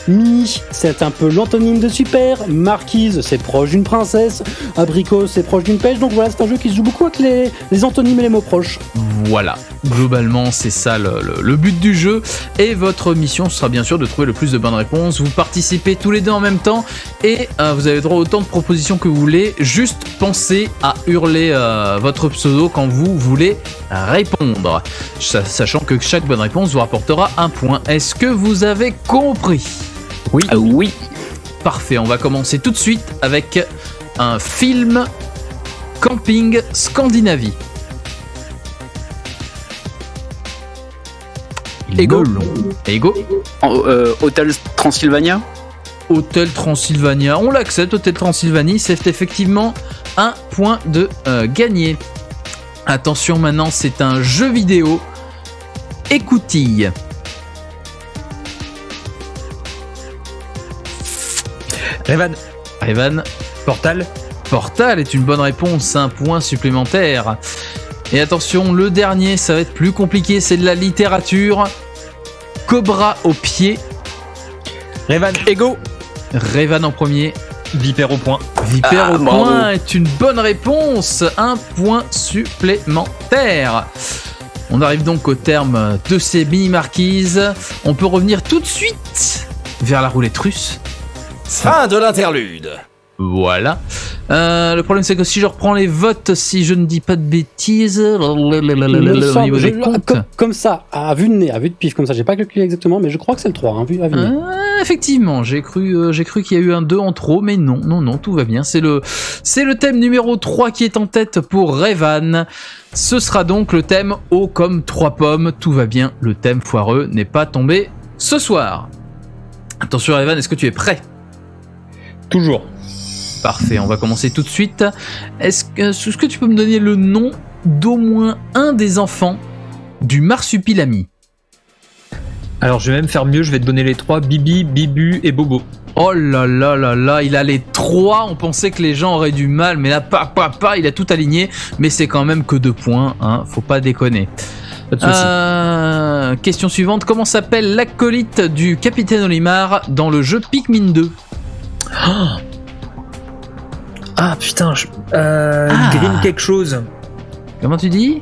mini c'est un peu l'antonyme de super, marquise c'est proche d'une princesse, abricot c'est proche d'une pêche, donc voilà, c'est un jeu qui se joue beaucoup avec les antonymes et les mots proches.
Voilà, globalement c'est ça le but du jeu, et votre mission sera bien sûr de trouver le plus de bonnes réponses. Vous participez tous les deux en même temps et vous avez droit à autant de propositions que vous voulez. Juste pensez à hurler votre pseudo quand vous voulez répondre, sachant que chaque bonne réponse vous rapportera un point. Est-ce que vous avez compris?
Oui. Oui.
Parfait, on va commencer tout de suite avec un film Camping Scandinavie. Ego.
Hôtel Transylvania.
Hôtel Transylvania, on l'accepte. Hôtel Transylvanie, c'est effectivement un point de gagné. Attention, maintenant c'est un jeu vidéo. Écoutille. Revan. Portal est une bonne réponse, un point supplémentaire. Et attention, le dernier, ça va être plus compliqué, c'est de la littérature. Cobra au pied.
Revan.
Ego. Revan en premier.
Vipère au point.
Vipère au
bravo.
point est une bonne réponse, un point supplémentaire. On arrive donc au terme de ces mini-marquises. On peut revenir tout de suite vers la roulette russe.
Fin de l'interlude.
Voilà. Le problème c'est que si je reprends les votes, si je ne dis pas de bêtises, au niveau des comptes.
Comme ça, à vue de nez, à vue de pif, comme ça, j'ai pas calculé exactement, mais je crois que c'est le 3, à vue de nez.
Effectivement, j'ai cru qu'il y a eu un 2 en trop, mais non, tout va bien. C'est le thème numéro 3 qui est en tête pour Revan. Ce sera donc le thème haut comme 3 pommes. Tout va bien, le thème foireux n'est pas tombé ce soir. Attention Revan, est-ce que tu es prêt?
Toujours.
Parfait, on va commencer tout de suite. Est-ce que tu peux me donner le nom d'au moins un des enfants du marsupilami?
Alors je vais même faire mieux, je vais te donner les 3, Bibi, Bibu et Bobo.
Oh là là là là, il a les 3, on pensait que les gens auraient du mal, mais là, il a tout aligné, mais c'est quand même que 2 points, hein, faut pas déconner.
Pas de soucis.
Question suivante, comment s'appelle l'acolyte du Capitaine Olimar dans le jeu Pikmin 2?
Ah putain, Grim quelque chose.
Comment tu dis?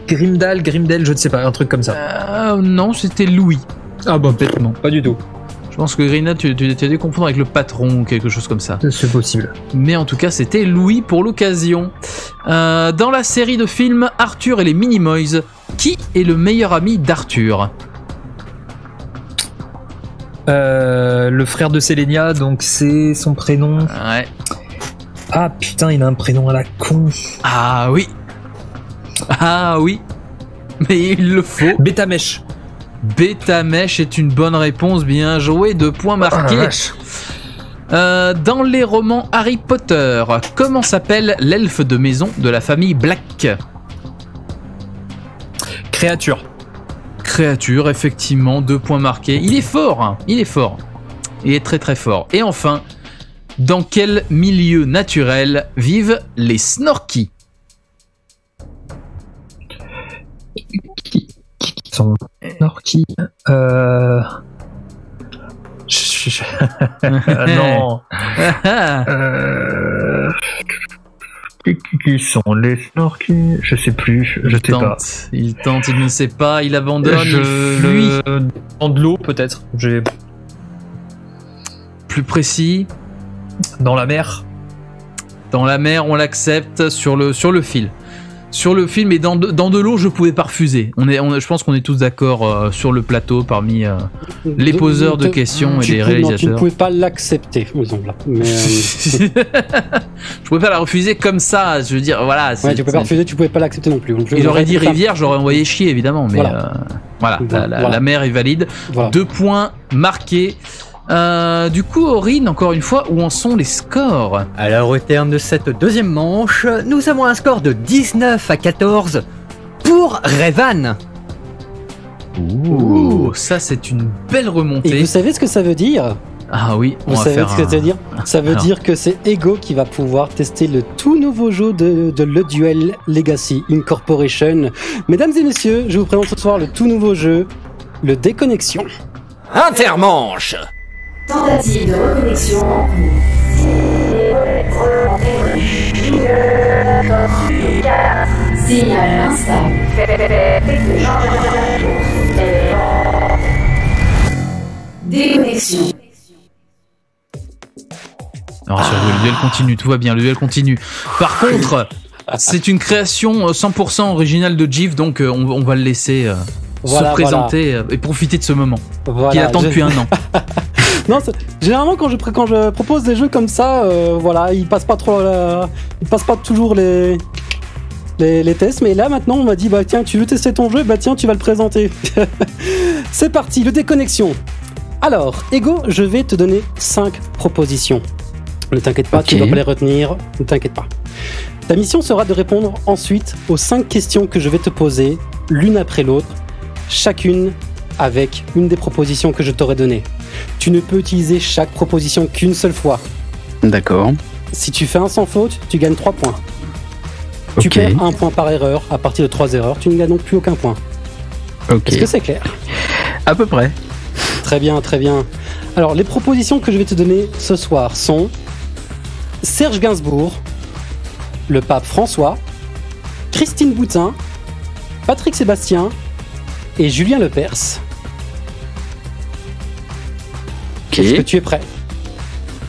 Grimdal, je ne sais pas, un truc comme ça.
Non, c'était Louis.
Ah bah peut-être non, pas du tout.
Je pense que Grimdal, tu as dû confondre avec le patron ou quelque chose comme ça.
C'est possible.
Mais en tout cas, c'était Louis pour l'occasion. Dans la série de films Arthur et les Minimoys, qui est le meilleur ami d'Arthur?
Le frère de Sélénia, donc c'est son prénom.
Ouais.
Ah putain, il a un prénom à la con.
Ah oui. Mais il le faut.
Bétamèche.
Bétamèche est une bonne réponse, bien joué, 2 points marqués. Dans les romans Harry Potter, comment s'appelle l'elfe de maison de la famille Black?
Créature,
effectivement, 2 points marqués. Il est fort, hein. Il est très très fort. Et enfin, dans quel milieu naturel vivent les Snorky?
Qui sont Snorky? Non. Qui sont les Snorky? Je sais plus, je sais pas.
Il tente, il ne sait pas, il abandonne, il fuit.
Dans de l'eau peut-être.
Plus précis.
Dans la mer.
Dans la mer, on l'accepte sur le fil. Sur le film et dans de l'eau, je pouvais pas refuser. Je pense qu'on est tous d'accord sur le plateau parmi les poseurs de questions et les réalisateurs.
Non, tu ne pouvais pas l'accepter, disons là. Mais,
je pouvais pas la refuser comme ça. Je veux dire, voilà.
Ouais, tu pouvais pas refuser, tu pouvais pas l'accepter non plus.
Il aurait dit rivière, j'aurais envoyé chier évidemment, mais voilà, la mer est valide. Voilà. 2 points marqués. Du coup, Aurine, encore une fois, où en sont les scores?
Alors, au terme de cette deuxième manche, nous avons un score de 19-14 pour Revan.
Ouh, ça c'est une belle remontée.
Et vous savez ce que ça veut dire?
Ah oui,
vous savez ce que ça veut dire? Ça veut dire que c'est Ego qui va pouvoir tester le tout nouveau jeu de Le Duel Legacy Incorporation. Mesdames et messieurs, je vous présente ce soir le tout nouveau jeu, le Déconnexion.
Intermanche.
Tentative de reconnexion en cours. Signal instable. Déconnexion.
Alors, le duel continue, tout va bien, le duel continue. Par contre, c'est une création 100% originale de Jeeves, donc on va le laisser se présenter et profiter de ce moment qu'il attend depuis un an.
Non, généralement quand je propose des jeux comme ça, ils passent pas toujours les tests, mais là maintenant on m'a dit tiens, tu veux tester ton jeu, tiens, tu vas le présenter. C'est parti, le Déconnexion. Alors, Ego, je vais te donner 5 propositions. Ne t'inquiète pas, tu ne dois pas les retenir, ne t'inquiète pas. Ta mission sera de répondre ensuite aux 5 questions que je vais te poser, l'une après l'autre, chacune avec une des propositions que je t'aurai données. Tu ne peux utiliser chaque proposition qu'une seule fois.
D'accord.
Si tu fais un sans faute, tu gagnes 3 points. Tu perds 1 point par erreur. À partir de 3 erreurs, tu ne gagnes donc plus aucun point. Est-ce que c'est clair?
À peu près.
Très bien, très bien. Alors, les propositions que je vais te donner ce soir sont Serge Gainsbourg, le pape François, Christine Boutin, Patrick Sébastien et Julien Lepers. Est-ce que tu es prêt?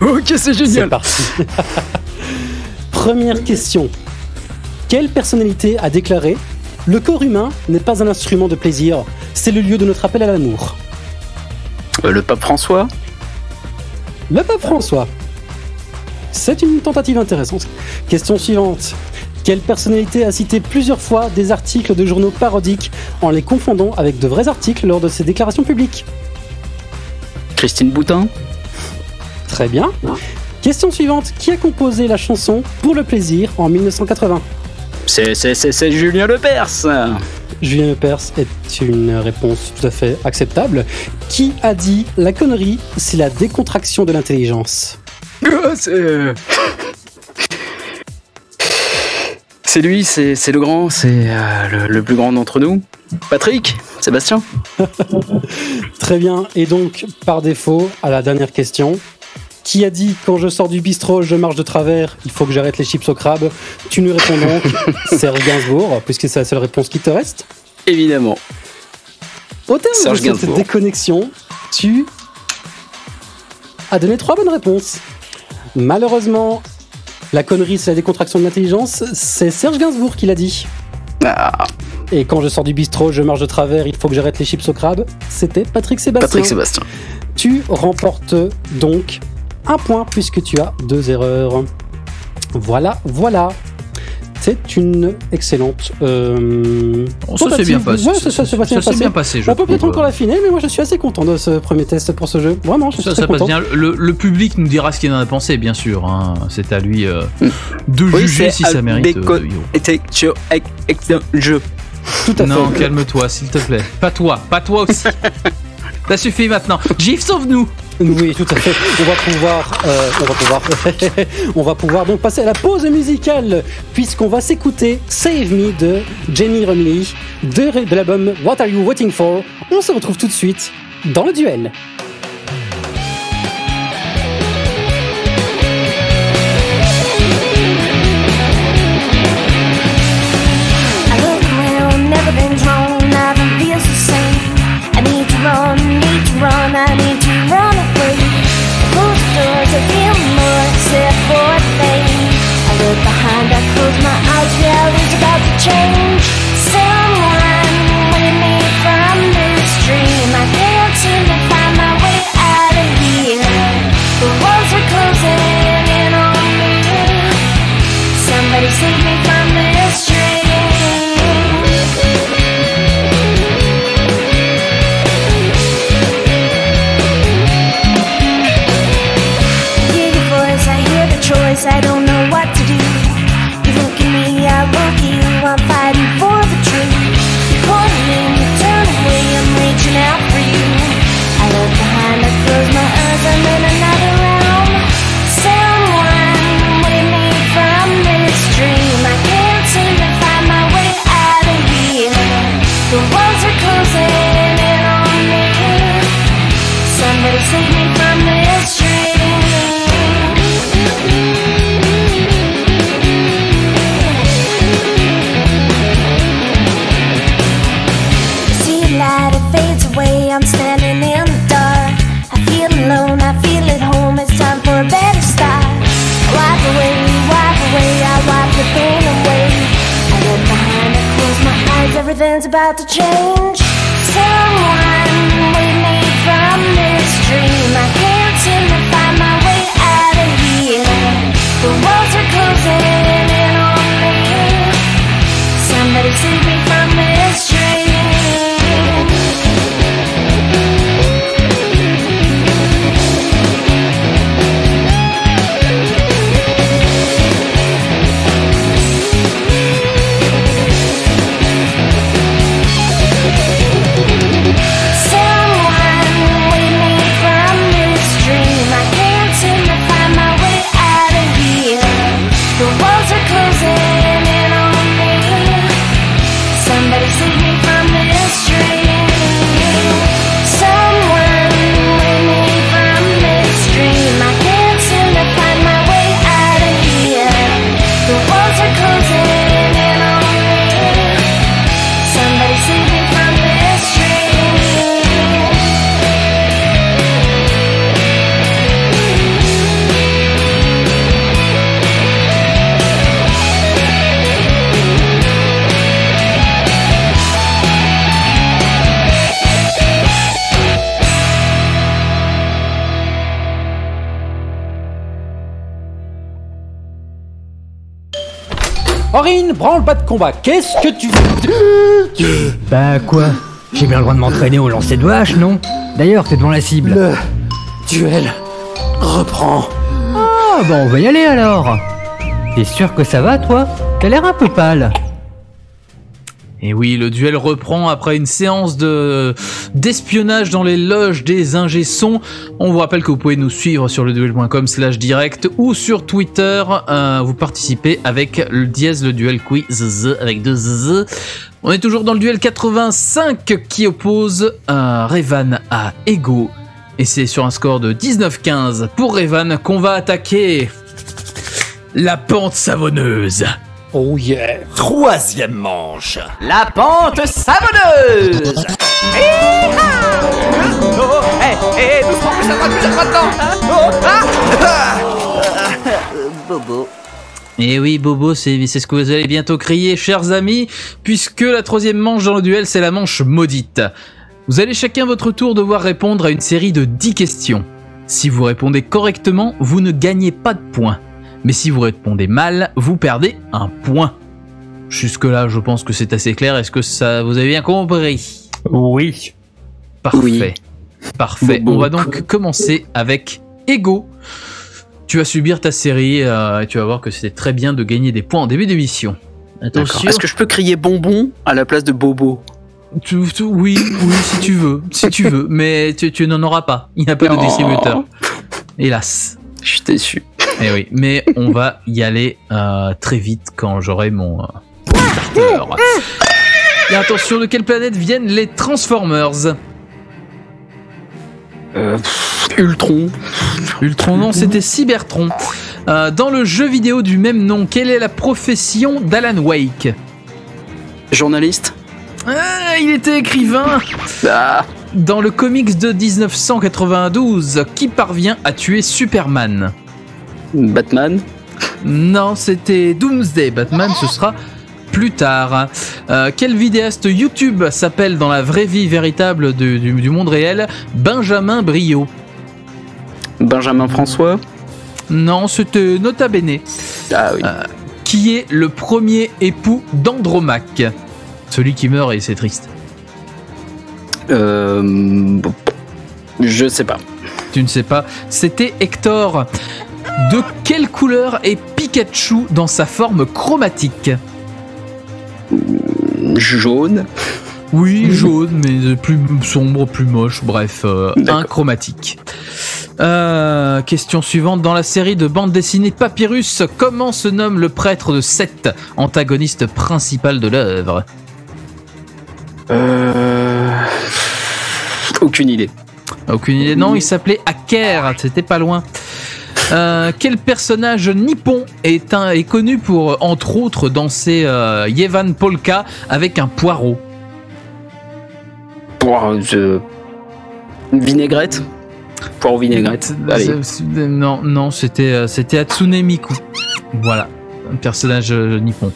Ok, c'est génial.
C'est parti. Première question. Quelle personnalité a déclaré « Le corps humain n'est pas un instrument de plaisir, c'est le lieu de notre appel à l'amour ».
Le pape François.
Le pape François. C'est une tentative intéressante. Question suivante. Quelle personnalité a cité plusieurs fois des articles de journaux parodiques en les confondant avec de vrais articles lors de ses déclarations publiques?
Christine Boutin.
Très bien. Question suivante. Qui a composé la chanson Pour le plaisir en 1980?
C'est Julien Lepers.
Julien Lepers est une réponse tout à fait acceptable. Qui a dit la connerie, c'est la décontraction de l'intelligence?
C'est lui, c'est le grand, c'est le plus grand d'entre nous. Patrick, Sébastien.
Très bien. Et donc, par défaut, à la dernière question, qui a dit quand je sors du bistrot, je marche de travers, il faut que j'arrête les chips au crabe? Tu nous réponds donc Serge Gainsbourg, puisque c'est la seule réponse qui te reste.
Évidemment.
Au terme de cette déconnexion, tu as donné 3 bonnes réponses. Malheureusement, la connerie, c'est la décontraction de l'intelligence, c'est Serge Gainsbourg qui l'a dit.
Ah.
Et quand je sors du bistrot, je marche de travers, il faut que j'arrête les chips au crabe, c'était Patrick Sébastien. Tu remportes donc 1 point puisque tu as 2 erreurs. Voilà. C'est une excellente
ça s'est bien passé.
Ouais, ça s'est bien passé. On peut peut-être encore l'affiner, mais moi je suis assez content de ce premier test pour ce jeu. Vraiment, je suis très content.
Passe bien. Le public nous dira ce qu'il en a pensé, bien sûr. Hein. C'est à lui de juger si ça mérite.
Jeu.
Tout à fait.
Non, calme-toi, s'il te plaît. Pas toi aussi. Ça suffit maintenant. Jeeves, sauve-nous.
Oui, tout à fait. On va pouvoir donc passer à la pause musicale, puisqu'on va s'écouter Save Me de Jamie Rumley de l'album What Are You Waiting For. On se retrouve tout de suite dans le duel.
Run, I need to run away. Close the doors, I feel more except for a thing. I look behind, I close my eyes, reality's about to change. Somebody save me from this dream. Hear your voice, I hear the choice, I don't know what to do. You look at me, I look at you, I'm fighting for the truth. You point me, you turn away, I'm reaching out for you. I look behind, I close my eyes, I'm in another realm. Someone wake me from this dream. I can't seem to find my way out of here. The walls are closing in on me. Somebody save me from this dream. See a light, it fades away. I'm standing in the dark. I feel alone, I feel at home. It's time for a better start. Wipe away, I wipe the pain away. I look behind, I close my eyes, everything's about to change. Someone wake me from this dream. I can't seem to find my way out of here. The walls are closing in on me. Somebody save me from this dream.
Aurine, branle pas de combat, qu'est-ce que tu veux?
Bah quoi? J'ai bien le droit de m'entraîner au lancer de hache, non? D'ailleurs, t'es devant la cible.
Le duel reprend.
Ah, bah on va y aller alors. T'es sûr que ça va, toi? T'as l'air un peu pâle.
Et oui, le duel reprend après une séance d'espionnage dans les loges des ingé-sons. On vous rappelle que vous pouvez nous suivre sur leduel.com/direct ou sur Twitter. Vous participez avec le dièse le duel quiz avec 2 z. On est toujours dans le duel 85 qui oppose Revan à Ego. Et c'est sur un score de 19-15 pour Revan qu'on va attaquer la pente savonneuse.
Oh yeah.
Troisième manche. La pente savonneuse. Doucement, plus à droite,
Bobo.
Et oui, Bobo, c'est ce que vous allez bientôt crier, chers amis, puisque la troisième manche dans le duel, c'est la manche maudite. Vous allez chacun votre tour devoir répondre à une série de 10 questions. Si vous répondez correctement, vous ne gagnez pas de points. Mais si vous répondez mal, vous perdez un point. Jusque-là, je pense que c'est assez clair. Est-ce que ça, vous avez bien compris?
Oui.
Parfait.
Oui.
Parfait.
Bon.
On va donc commencer avec Ego. Tu vas subir ta série et tu vas voir que c'est très bien de gagner des points en début d'émission. Attention.
Est-ce que je peux crier bonbon à la place de Bobo?
Oui, si tu veux. Si tu veux. Mais tu n'en auras pas. Il n'y a pas de distributeur. Hélas.
Je suis déçu.
Eh oui, mais on va y aller très vite quand j'aurai mon starter. Et attention, de quelle planète viennent les Transformers?
Ultron.
Ultron, non, c'était Cybertron. Dans le jeu vidéo du même nom, quelle est la profession d'Alan Wake?
Journaliste.
Il était écrivain. Dans le comics de 1992, qui parvient à tuer Superman?
Batman.
Non, c'était Doomsday. Batman, ce sera plus tard. Quel vidéaste YouTube s'appelle dans la vraie vie véritable du monde réel Benjamin Brio?
Benjamin François.
Non, c'était Nota Bene.
Ah oui.
Qui est le premier époux d'Andromaque? Celui qui meurt et c'est triste.
Je sais pas.
Tu ne sais pas. C'était Hector. De quelle couleur est Pikachu dans sa forme chromatique?
Jaune.
Oui, jaune, mais plus sombre, plus moche, bref, inchromatique. Question suivante. Dans la série de bande dessinée Papyrus, comment se nomme le prêtre de Seth, antagoniste principal de l'œuvre?
Aucune idée.
Aucune idée, non, il s'appelait Aker, c'était pas loin. Quel personnage nippon est connu pour, entre autres, danser Yevan Polka avec un poireau?
Vinaigrette. Poireau vinaigrette. Allez.
Non, c'était Hatsune Miku. Voilà, un personnage nippon.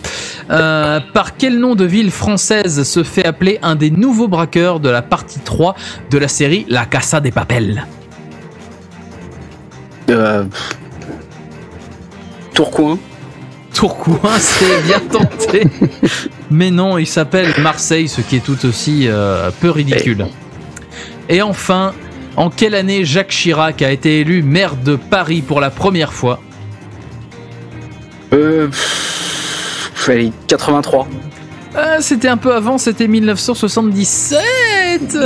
Par quel nom de ville française se fait appeler un des nouveaux braqueurs de la partie 3 de la série La Casa de Papel?
Tourcoing.
Tourcoing, c'est bien tenté. Mais non, il s'appelle Marseille, ce qui est tout aussi peu ridicule. Et enfin, en quelle année Jacques Chirac a été élu maire de Paris pour la première fois?
83.
C'était un peu avant, c'était 1977.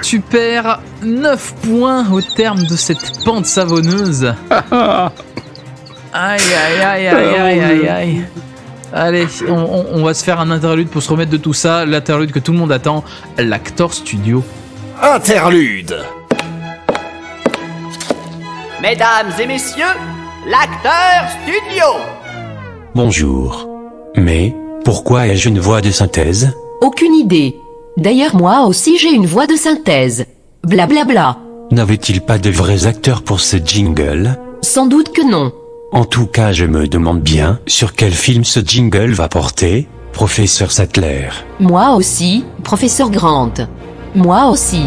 Tu perds 9 points au terme de cette pente savonneuse. Aïe. Allez, on va se faire un interlude pour se remettre de tout ça. L'interlude que tout le monde attend, l'Actor Studio.
Interlude.
Mesdames et messieurs, l'Acteur Studio.
Bonjour. Mais, pourquoi ai-je une voix de synthèse?
Aucune idée. D'ailleurs, moi aussi j'ai une voix de synthèse. Blablabla.
N'avait-il pas de vrais acteurs pour ce jingle?
Sans doute que non.
En tout cas, je me demande bien sur quel film ce jingle va porter, professeur Sattler.
Moi aussi, professeur Grant. Moi aussi.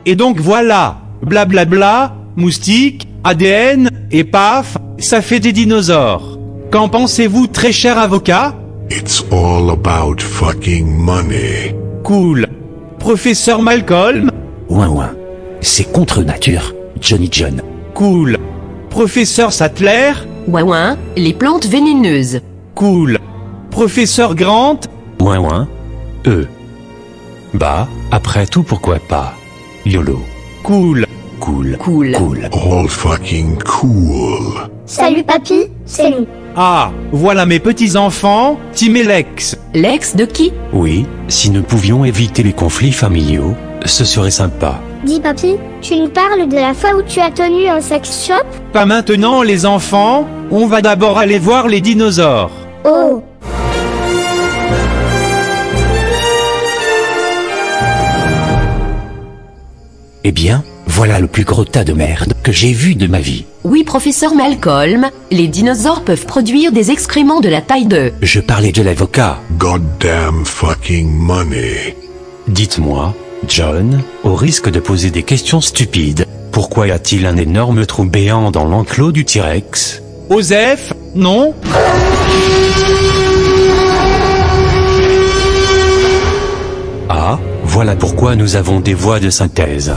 Et donc voilà, blablabla, moustique, ADN, et paf, ça fait des dinosaures. Qu'en pensez-vous, très cher avocat?
It's all about fucking money.
Cool. Professeur Malcolm?
Ouin. C'est contre nature, Johnny John.
Cool. Professeur Sattler?
Ouin, les plantes vénéneuses.
Cool. Professeur Grant?
Ouin. Bah, après tout, pourquoi pas? YOLO.
Cool.
All fucking cool.
Salut papy, c'est nous.
Ah, voilà mes petits-enfants, Tim et Lex.
Lex de qui?
Oui, si nous pouvions éviter les conflits familiaux, ce serait sympa.
Dis papy, tu nous parles de la fois où tu as tenu un sex shop?
Pas maintenant les enfants, on va d'abord aller voir les dinosaures.
Oh.
Eh bien, voilà le plus gros tas de merde que j'ai vu de ma vie.
Oui, professeur Malcolm, les dinosaures peuvent produire des excréments de la taille de...
Je parlais de l'avocat.
Goddamn fucking money.
Dites-moi, John, au risque de poser des questions stupides, pourquoi y a-t-il un énorme trou béant dans l'enclos du T-Rex?
Osef, non?
Ah, voilà pourquoi nous avons des voix de synthèse.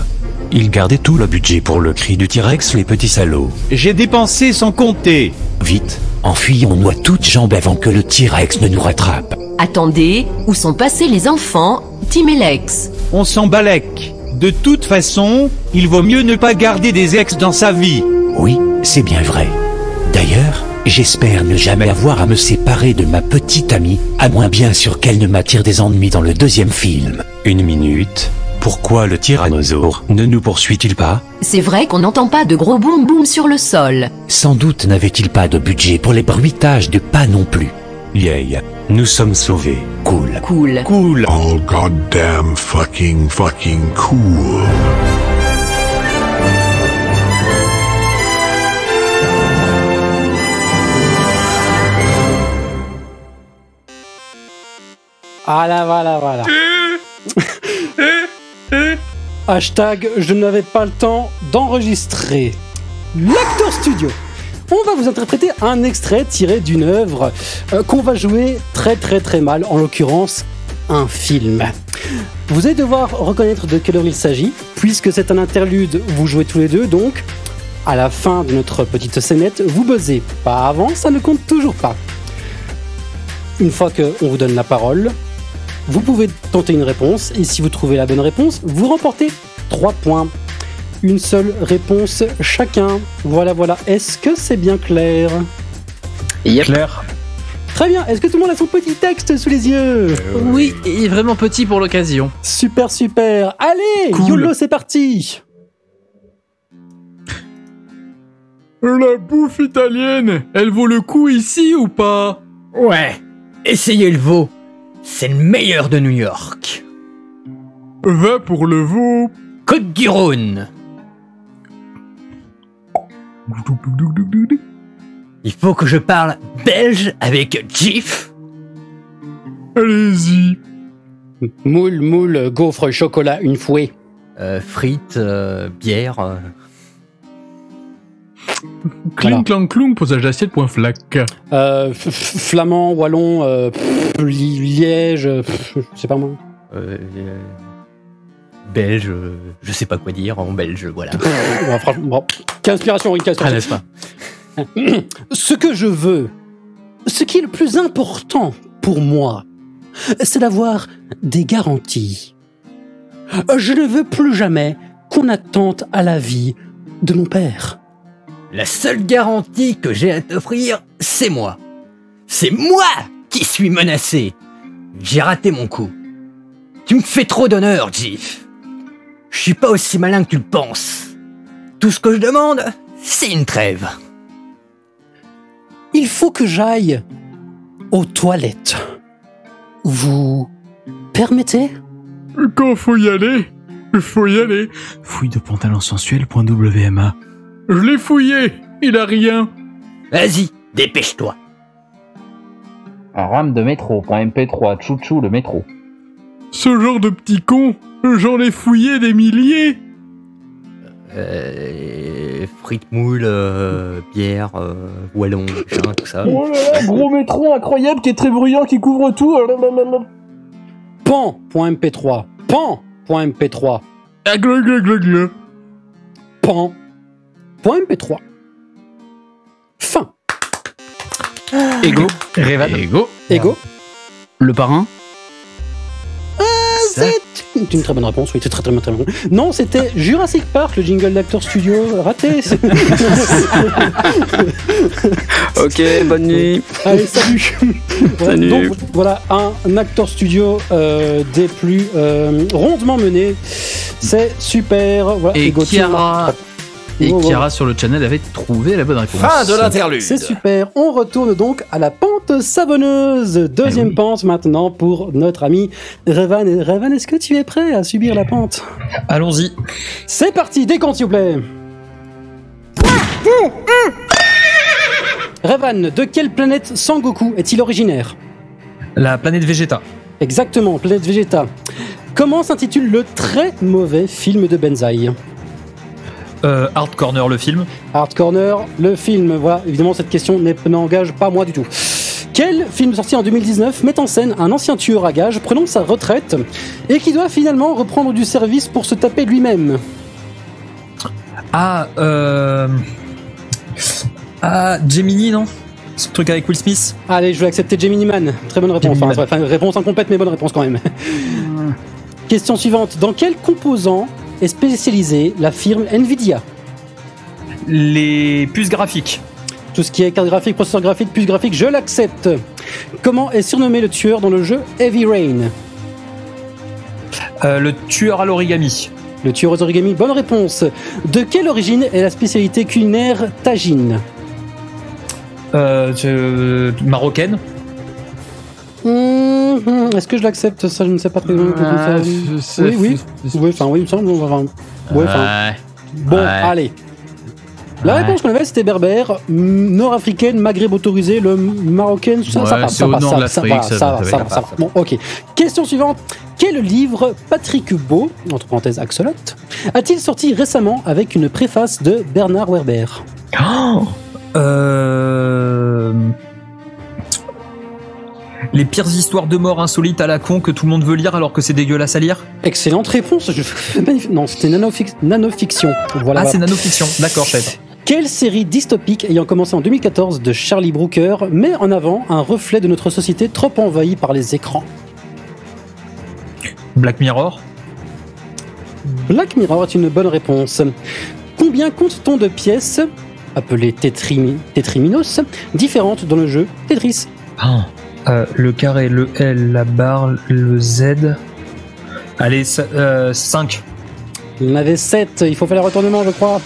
Ils gardaient tout le budget pour le cri du T-Rex, les petits salauds.
J'ai dépensé sans compter.
Vite, enfuyons-nous à toutes jambes avant que le T-Rex ne nous rattrape.
Attendez, où sont passés les enfants, Tim et Lex?
On s'en balèque. De toute façon, il vaut mieux ne pas garder des ex dans sa vie.
Oui, c'est bien vrai. D'ailleurs, j'espère ne jamais avoir à me séparer de ma petite amie, à moins bien sûr qu'elle ne m'attire des ennuis dans le deuxième film. Une minute. Pourquoi le tyrannosaure ne nous poursuit-il pas?
C'est vrai qu'on n'entend pas de gros boum boum sur le sol.
Sans doute n'avait-il pas de budget pour les bruitages de pas non plus. Yay, nous sommes sauvés. Cool.
All goddamn fucking cool.
Voilà. Hashtag je n'avais pas le temps d'enregistrer. L'Acteur Studio. On va vous interpréter un extrait tiré d'une œuvre qu'on va jouer très mal, en l'occurrence un film. Vous allez devoir reconnaître de quelle œuvre il s'agit, puisque c'est un interlude, vous jouez tous les deux, donc à la fin de notre petite scénette, vous buzzez. Pas avant, ça ne compte toujours pas. Une fois qu'on vous donne la parole, vous pouvez tenter une réponse, et si vous trouvez la bonne réponse, vous remportez 3 points. Une seule réponse chacun. Voilà. Est-ce que c'est bien clair?
Yep.
Clair.
Très bien. Est-ce que tout le monde a son petit texte sous les yeux?
Oui, il est vraiment petit pour l'occasion.
Super. Allez,
cool.
YOLO, c'est parti.
La bouffe italienne, elle vaut le coup ici ou pas?
Ouais, essayez le veau. C'est le meilleur de New York.
Va pour le veau.
Côte du Rhône. Il faut que je parle belge avec Gif.
Allez-y.
Moule, gaufre, chocolat, une fouée.
Frites, bière.
Cling clang cloung, posage d'assiette, point flac.
Flamand, wallon, liège, je sais pas moi.
Belge, je sais pas quoi dire en belge, voilà.
Franchement, qu'inspiration, oui, qu'inspiration.
n'est-ce pas?
Ce que je veux, ce qui est le plus important pour moi, c'est d'avoir des garanties. Je ne veux plus jamais qu'on attente à la vie de mon père.
La seule garantie que j'ai à t'offrir, c'est moi. C'est moi qui suis menacé. J'ai raté mon coup. Tu me fais trop d'honneur, Gif. Je suis pas aussi malin que tu le penses. Tout ce que je demande, c'est une trêve.
Il faut que j'aille aux toilettes. Vous permettez?
Quand faut y aller, faut y aller. Fouille de pantalon sensuel.wma. Je l'ai fouillé, il a rien.
Vas-y, dépêche-toi.
Un rame de métro.mp3, chouchou le métro.
Ce genre de petit con, j'en ai fouillé des milliers.
Frites, moules, bière, wallon, machin, tout ça.
Oh là là, gros métro incroyable qui est très bruyant, qui couvre tout.
Pan.mp3. Pan.mp3. Pan.mp3. Fin.
Ego.
Ego.
Le parrain.
C'est une très bonne réponse, oui, c'est très bonne. Non, c'était Jurassic Park, le jingle d'Acteur Studio, raté.
Ok, bonne nuit.
Allez, salut.
Salut.
Donc voilà, un Acteur Studio des plus rondement menés. C'est super. Voilà,
Et
Ego,
Chiara sur le channel avait trouvé la bonne réponse.
Fin de l'interlude.
C'est super. On retourne donc à la pente savonneuse. Deuxième pente maintenant pour notre ami Revan. Et Revan, est-ce que tu es prêt à subir la pente?
Allons-y.
C'est parti, décompte s'il vous plaît.
3, 2, 1.
Revan, de quelle planète Sangoku est-il originaire?
La planète Vegeta.
Exactement, planète Vegeta. Comment s'intitule le très mauvais film de Benzaï?
Hard Corner, le film.
Hard Corner, le film. Voilà, évidemment, cette question n'engage pas moi du tout. Quel film sorti en 2019 met en scène un ancien tueur à gages prenant sa retraite et qui doit finalement reprendre du service pour se taper lui-même?
Gemini, non? Ce truc avec Will Smith.
Allez, je vais accepter Gemini Man. Très bonne réponse. Enfin, réponse incomplète, mais bonne réponse quand même. Question suivante. Dans quel composant est spécialisée la firme Nvidia?
Les puces graphiques.
Tout ce qui est carte graphique, processeur graphique, puce graphique, je l'accepte. Comment est surnommé le tueur dans le jeu Heavy Rain?
Le tueur à l'origami.
Le tueur aux origami, bonne réponse. De quelle origine est la spécialité culinaire tagine?
Marocaine.
Est-ce que je l'accepte? Ça, je ne sais pas très bien. Oui, il me semble. Bon, allez. La réponse qu'on avait, c'était berbère, nord-africaine, maghreb autorisé, le marocaine, ça va. Bon, ok. Question suivante. Quel livre Patrick Beau, entre parenthèses Axolot, a-t-il sorti récemment avec une préface de Bernard Werber?
Les pires histoires de mort insolites à la con que tout le monde veut lire alors que c'est dégueulasse à lire.
Excellente réponse. Non, c'était nanofiction. Voilà.
C'est nanofiction. D'accord, chef.
Quelle série dystopique ayant commencé en 2014 de Charlie Brooker met en avant un reflet de notre société trop envahie par les écrans?
Black Mirror.
Black Mirror est une bonne réponse. Combien compte-t-on de pièces, appelées tétriminos, différentes dans le jeu Tetris?
Le carré, le L, la barre, le Z. Allez, 5.
Il y en avait 7, il faut faire les retournements, je crois.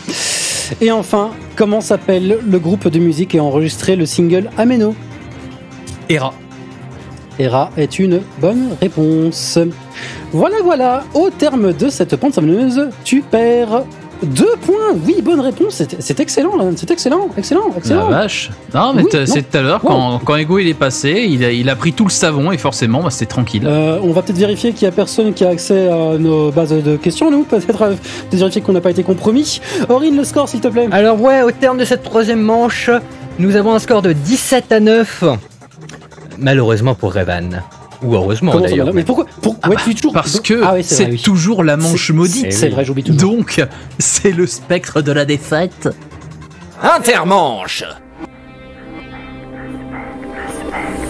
Et enfin, comment s'appelle le groupe de musique et a enregistré le single Ameno?
Era.
Era est une bonne réponse. Voilà, au terme de cette pente savonneuse, tu perds 2 points. Oui, bonne réponse, c'est excellent, c'est excellent.
La vache. Non, mais c'est tout à l'heure, quand Ego il est passé, il a pris tout le savon et forcément, c'était tranquille.
On va peut-être vérifier qu'il n'y a personne qui a accès à nos bases de questions, nous. Peut-être vérifier qu'on n'a pas été compromis. Aurine, le score, s'il te plaît.
Alors ouais, au terme de cette troisième manche, nous avons un score de 17-9. Malheureusement pour Revan. Ou heureusement d'ailleurs.
Mais pourquoi toujours...
Parce que c'est toujours la manche maudite.
C'est vrai, j'oublie toujours.
Donc, c'est le spectre de la défaite.
Intermanche.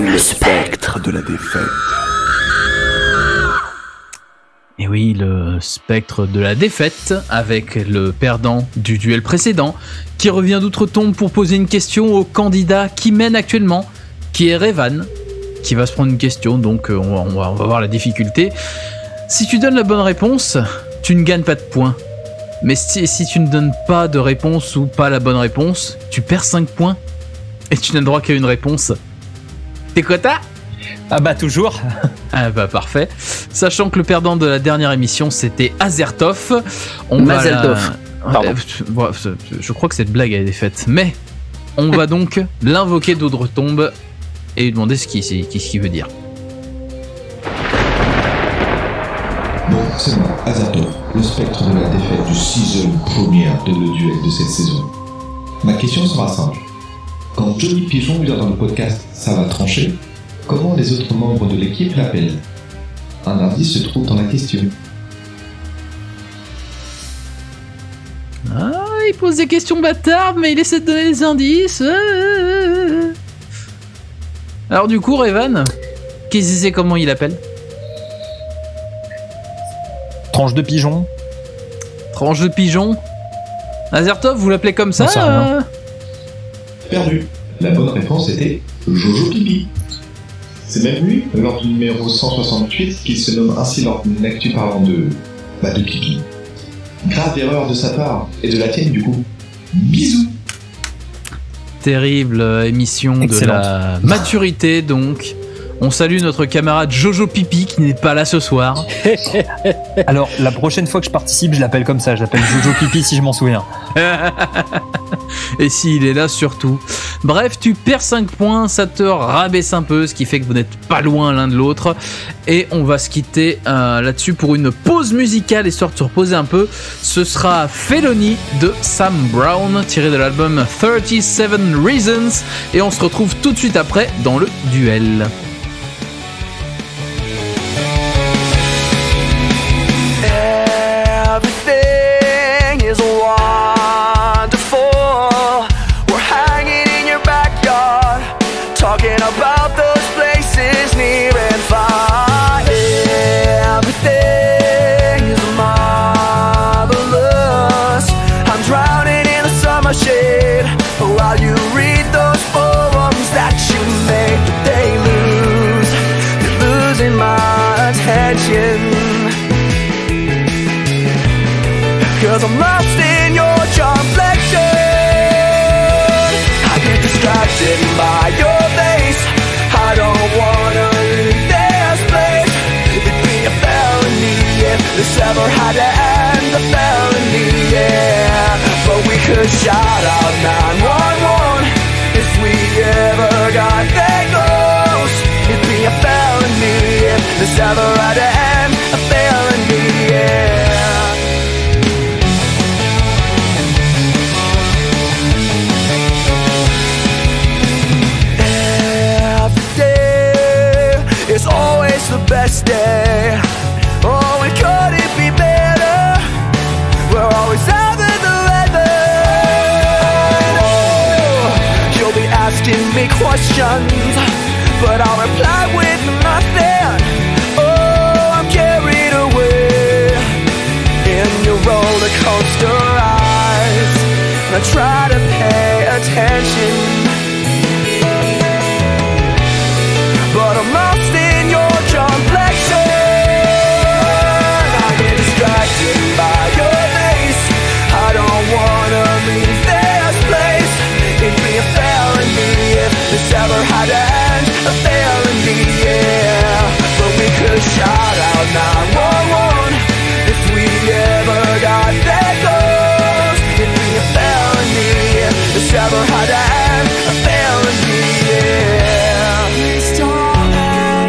Le spectre de la défaite.
Et oui, le spectre de la défaite, avec le perdant du duel précédent, qui revient d'outre-tombe pour poser une question au candidat qui mène actuellement, qui est Revan, qui va se prendre une question, donc on va voir la difficulté. Si tu donnes la bonne réponse, tu ne gagnes pas de points. Mais si tu ne donnes pas de réponse ou pas la bonne réponse, tu perds 5 points. Et tu n'as le droit qu'à une réponse. T'es quota?
Ah bah toujours.
Ah bah parfait. Sachant que le perdant de la dernière émission, c'était Azertov.
Mazeltov.
Pardon. Je crois que cette blague a été faite. Mais on va donc l'invoquer d'outre-tombe et lui demander ce qu'il veut dire.
Bon, c'est moi, Azertov, le spectre de la défaite du season première de le duel de cette saison. Ma question sera simple. Quand Johnny Pigeon vient dans le podcast Ça va trancher, comment les autres membres de l'équipe l'appellent? Un indice se trouve dans la question.
Ah, il pose des questions bâtardes, mais il essaie de donner des indices. Alors du coup, Revan, qui sait comment il appelle?
Tranche de pigeon.
Tranche de pigeon. Azertov, vous l'appelez comme ça?
Perdu. La bonne réponse était Jojo Pipi. C'est même lui, lors du numéro 168, qu'il se nomme ainsi lors d'une actu parlant de pipi. Grave erreur de sa part, et de la tienne du coup. Bisous.
Terrible émission. Excellente. De la maturité donc. On salue notre camarade Jojo Pipi qui n'est pas là ce soir.
Alors la prochaine fois que je participe, je l'appelle comme ça, je l'appelle Jojo Pipi si je m'en souviens.
Et s'il est là surtout. Bref, tu perds 5 points, ça te rabaisse un peu, ce qui fait que vous n'êtes pas loin l'un de l'autre. Et on va se quitter là-dessus pour une pause musicale, histoire de se reposer un peu. Ce sera Felony de Sam Brown, tiré de l'album 37 Reasons. Et on se retrouve tout de suite après dans le duel.
Everything is wonderful. We're hanging in your backyard, talking about those places near and far. Everything is marvelous. I'm drowning in the summer shade while you read those poems that you made. But you're losing my attention. 'Cause I'm lost in your charm flexion. I get distracted by your face. I don't wanna leave this place. It'd be a felony if this ever had to end. A felony, yeah. But we could shout out This ever had to end, a felony, yeah. Every day is always the best day. Oh, and could it be better? We're always having the weather. Oh, you'll be asking me questions, but I'll reply with nothing. Oh, I'm carried away in your roller coaster eyes, and I try to pay attention, but I'm lost in your complexion. I get distracted by your face. I don't wanna leave this place. It'd be a felony if this ever had to end, a felony, yeah. But we could shout out 911 if we ever got that close. It'd be a felony if this ever had to end, a felony, yeah. Please don't end.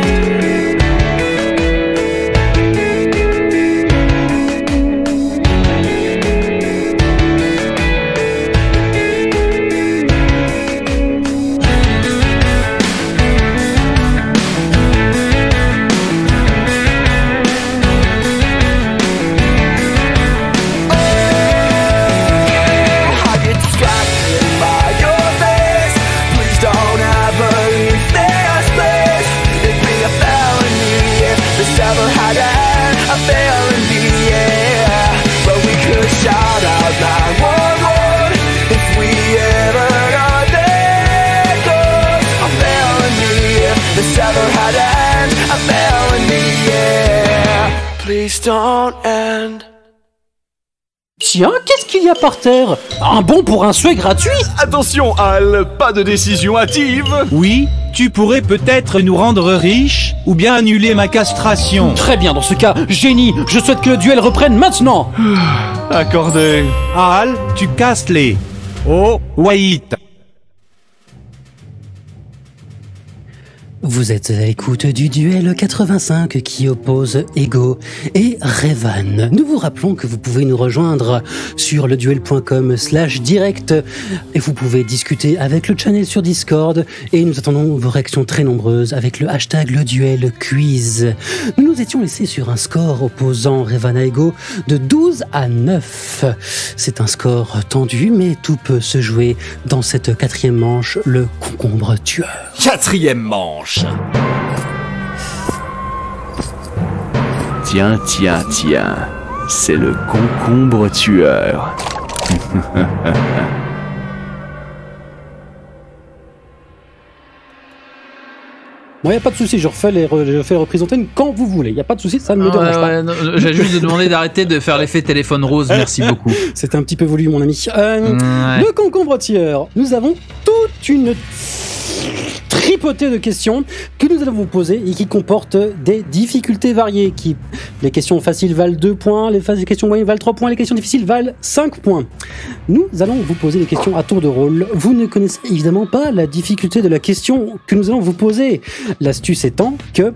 I get distracted by your face. Please don't ever leave this place. It'd be a felony if this ever had to end, a felony, yeah. But we could shout out 911 if we ever got that close. A felony if this ever had to end, a felony, yeah. Please don't end.
Tiens, qu'est-ce qu'il y a par terre? Un bon pour un souhait gratuit?
Attention, Al, pas de décision hâtive.
Oui, tu pourrais peut-être nous rendre riches ou bien annuler ma castration.
Très bien, dans ce cas, génie, je souhaite que le duel reprenne maintenant.
Accordé.
Al, tu casses les. Oh, White.
Vous êtes à l'écoute du duel 85 qui oppose Ego et Revan. Nous vous rappelons que vous pouvez nous rejoindre sur leduel.com/direct et vous pouvez discuter avec le channel sur Discord et nous attendons vos réactions très nombreuses avec le hashtag leduelquiz. Nous nous étions laissés sur un score opposant Revan à Ego de 12-9. C'est un score tendu mais tout peut se jouer dans cette quatrième manche, le concombre tueur.
Quatrième manche.
Tiens, tiens, tiens, c'est le concombre tueur.
Bon, y a pas de souci, je fais les reprises antennes quand vous voulez. Y a pas de souci, ça ne me dérange pas.
Non, j'ai juste demandé d'arrêter de faire l'effet téléphone rose. Merci beaucoup.
C'était un petit peu voulu, mon ami. Le concombre tueur. Nous avons toute une tripotée de questions que nous allons vous poser et qui comportent des difficultés variées. Les questions faciles valent 2 points, les questions moyennes valent 3 points, les questions difficiles valent 5 points. Nous allons vous poser les questions à tour de rôle. Vous ne connaissez évidemment pas la difficulté de la question que nous allons vous poser. L'astuce étant que